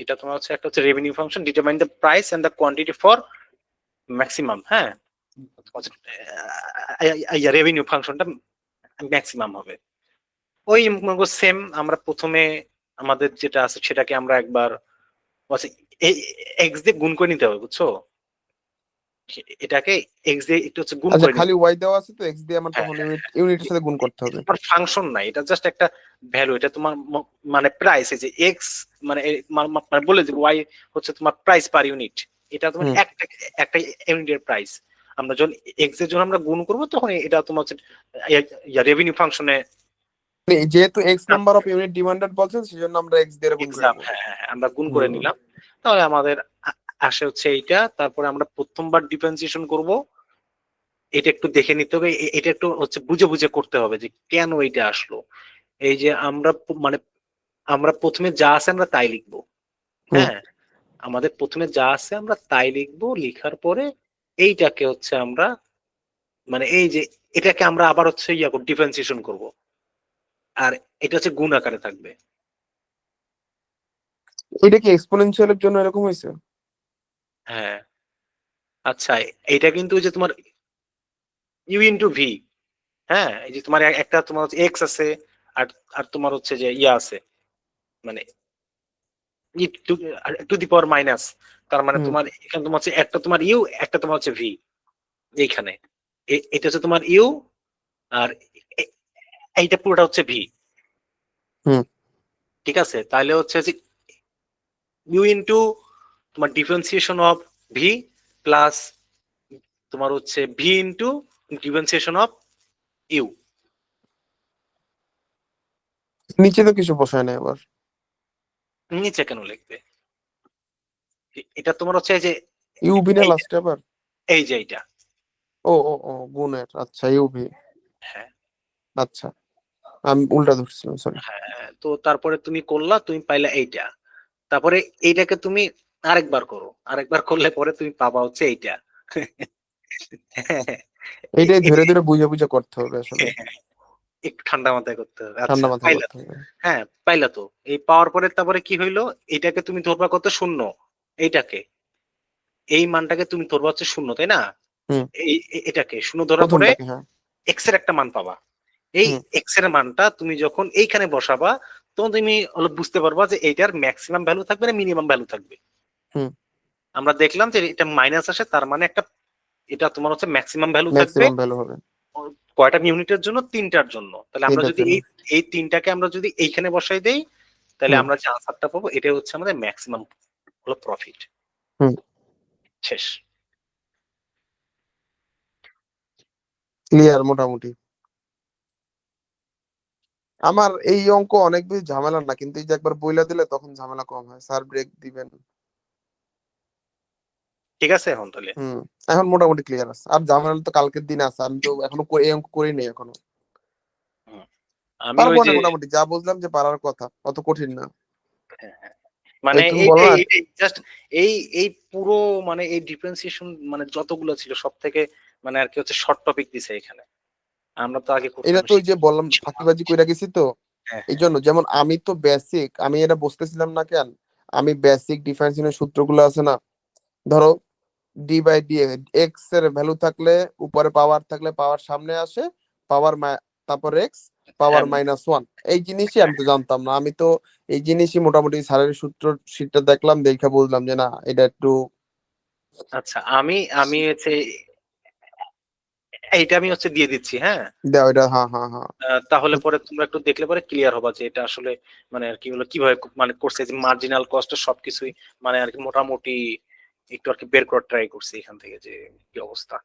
এটা তোমার হচ্ছে একটা হচ্ছে revenue function, determine the price and the quantity for maximum. হ্যাঁ রেভিনিউ ফাংশনটা ম্যাক্সিমাম হবে। ওই সেম আমরা প্রথমে আমাদের যেটা আছে সেটাকে আমরা একবার এক্স দিয়ে গুণ করে নিতে হবে বুঝছো, এটাকে এক্স দিয়ে একটু হচ্ছে গুণ আচ্ছা করে খালি ওয়াই দেওয়া আছে তো এক্স দিয়ে আমার হ্যাঁ, তখন ইউনিটের সাথে গুণ করতে হবে। তোমার ফাংশন নাই, এটা জাস্ট একটা ভ্যালু, এটা তোমার মানে প্রাইস, এই যে এক্স মানে মানে বলে দিব ওয়াই হচ্ছে তোমার প্রাইস পার ইউনিট, এটা তোমার হুম। একটা একটা ইউনিটের প্রাইস। আমরা যখন এক্স এর জন্য আমরা গুণ করব তখন এটা তোমার হচ্ছে রেভিনিউ ফাংশনে যেহেতু x number of unit demanded বলছেন সেজন্য আমরা এক্স দিয়ে গুণ করে এক্সাম, দেবো। হ্যাঁ হ্যাঁ হ্যাঁ, আমরা গুণ করে নিলাম। তাহলে আমাদের আসে হচ্ছে এইটা, তারপরে আমরা প্রথমবার ডিফারেন্সিয়েশন করব, এটা একটু দেখে নিতে হবে, এটা একটু হচ্ছে বুঝে বুঝে করতে হবে যে কেন এইটা আসলো। এই যে আমরা মানে আমরা প্রথমে যা আছে আমরা তাই লিখবো, হ্যাঁ আমাদের প্রথমে যা আছে আমরা তাই লিখবো, লিখার পরে এইটাকে হচ্ছে আমরা মানে এই যে এটাকে আমরা আবার হচ্ছে ডিফারেন্সিয়েশন করব, আর এটা হচ্ছে গুণ আকারে থাকবে। এটা কি এক্সপোনেনশিয়ালের জন্য এরকম হয়েছে? হ্যাঁ আচ্ছা, এটা কিন্তু ওই যে তোমার ইউ ইন্টু ভি, হ্যাঁ এই যে তোমার একটা তোমার হচ্ছে এক্স আছে, আর আর তোমার হচ্ছে যে ইয়া আছে মানে টু দি পাওয়ার মাইনাস, তার মানে হুম। তোমার এখানে তোমার হচ্ছে একটা তোমার ইউ, একটা তোমার হচ্ছে ভি, এইখানে এটা হচ্ছে তোমার ইউ, আর এইটা পুরোটা হচ্ছে ভি। হুম। ঠিক আছে, তাহলে হচ্ছে যে ইউ ইন্টু তোমার ডিফারেন্সিয়েশন অফ ভি প্লাস তোমার হচ্ছে V into differentiation of U. নিচে তো কিছু বসায় না এবার। নিচে কেন লিখবে? এটা তোমার হচ্ছে এই যে ইউভি না এই যে লাস্টে আবার? এই যে এইটা, ও ও ও গুণের, আচ্ছা ইউভি, হ্যাঁ আচ্ছা আমি উল্টা ধরছিলাম সরি। হ্যাঁ। তো তারপরে তুমি করলা, তুমি পাইলা এইটা, তারপরে এইটাকে তুমি আরেকবার করো, আরেকবার করলে পরে তুমি পাবা হচ্ছে এইটা। এইটাই এই ধীরে যে ধীরে বুঝে বুঝে করতে হবে আসলে, একটু ঠান্ডা মাথায় করতে হবে। ঠান্ডা আচ্ছা মাথায় পাইলা করতে তো, হবে। হ্যাঁ পাইলা তো। এই পাওয়ার পরে তারপরে কি হইলো, এইটাকে তুমি ধরবা কত শূন্য, এইটাকে এই মানটাকে তুমি ধরবা হচ্ছে শূন্য, তাই না? হুম। এটাকে শূন্য ধরার পরে প্রথমটাকে, হ্যাঁ। এক্স এর একটা মান পাবা, এই হুম। এক্স এর মানটা তুমি যখন এইখানে বসাবা তখন তুমি অলপ বুঝতে পারবা যে এইটার ম্যাক্সিমাম ভ্যালু থাকবে না মিনিমাম ভ্যালু থাকবে। হুম। আমরা দেখলাম যে এটা মাইনাস আসে, তার মানে একটা এটা তোমার হচ্ছে ম্যাক্সিমাম ভ্যালু থাকবে ম্যাক্সিমাম ভ্যালু হবে কয়টা ইউনিটের জন্য, তিনটার জন্য। তাহলে আমরা তিনটার যদি জন্য। এই এই তিনটাকে আমরা যদি এইখানে বসাই দেই তাহলে হুম। আমরা যে আনসারটা পাবো এটা হচ্ছে আমাদের ম্যাক্সিমাম হলো প্রফিট। হুম। শেষ। ক্লিয়ার মোটামুটি। আমার এই অঙ্ক অনেক বেশি ঝামেলা না, কিন্তু এই যে একবার বইলা দিলে তখন ঝামেলা কম হয়, স্যার ব্রেক দিবেন। ঠিক আছে এখন তাহলে। হুম। এখন মোটামুটি ক্লিয়ার আছে, আর ঝামেলা তো কালকের দিন আছে, আমি তো এখনো এই অঙ্ক করি নাই এখনো। হুম, আমি পারবো ওই না যে মোটামুটি, যা বুঝলাম যে পারার কথা, অত কঠিন না। হ্যাঁ, হ্যাঁ, মানে এই তুমি বলো এইটাই না। এইটাই জাস্ট এই এই পুরো মানে এই ডিফারেন্সিয়েশন মানে যতগুলো ছিল সব থেকে মানে আর কি হচ্ছে শর্ট টপিক দিছে এখানে, আমরা তো আগে এটা করতাম তো ওই যে বললাম ফাঁকিবাজি কইরা গেছি তো, হ্যাঁ এই জন্য। যেমন আমি তো বেসিক, আমি এটা বুঝতেছিলাম না কেন, আমি বেসিক ডিফারেন্সিয়েশনের সূত্রগুলো আছে না, ধরো ডি বাই ডি, এক্স এর ভ্যালু থাকলে উপরে পাওয়ার থাকলে পাওয়ার সামনে আসে, পাওয়ার তারপর এক্স পাওয়ার হ্যাঁ -1, এই জিনিসই আমি তো জানতাম না। আমি তো এই জিনিসই মোটামুটি স্যারের সূত্র শীটটা দেখলাম, দেখে বুঝলাম যে না এটা একটু আচ্ছা আমি আমি হচ্ছে এইটা আমি হচ্ছে দিয়ে দিচ্ছি, হ্যাঁ দেওয়া এটা। হ্যাঁ হ্যাঁ হ্যাঁ। তাহলে পরে তোমরা একটু দেখলে পরে ক্লিয়ার হবা যে এটা আসলে মানে আর কি হলো কিভাবে মানে করছে, যে মার্জিনাল কস্ট সবকিছুই মানে আর কি মোটামুটি একটু আর কি বের করার ট্রাই করছি এখান থেকে যে কি অবস্থা।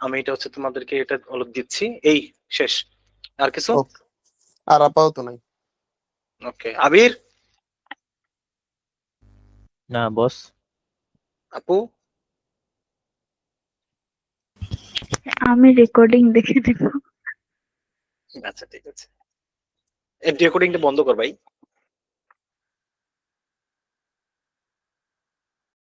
আমি এটা হচ্ছে তোমাদেরকে এটা হলো দিচ্ছি, এই শেষ। আর কিছু? ওকে, আর আপাতত নাই। ওকে আবির, না বস। আপু, আমি রেকর্ডিং দেখে নেব। আচ্ছা ঠিক আছে, রেকর্ডিংটা বন্ধ কর ভাই।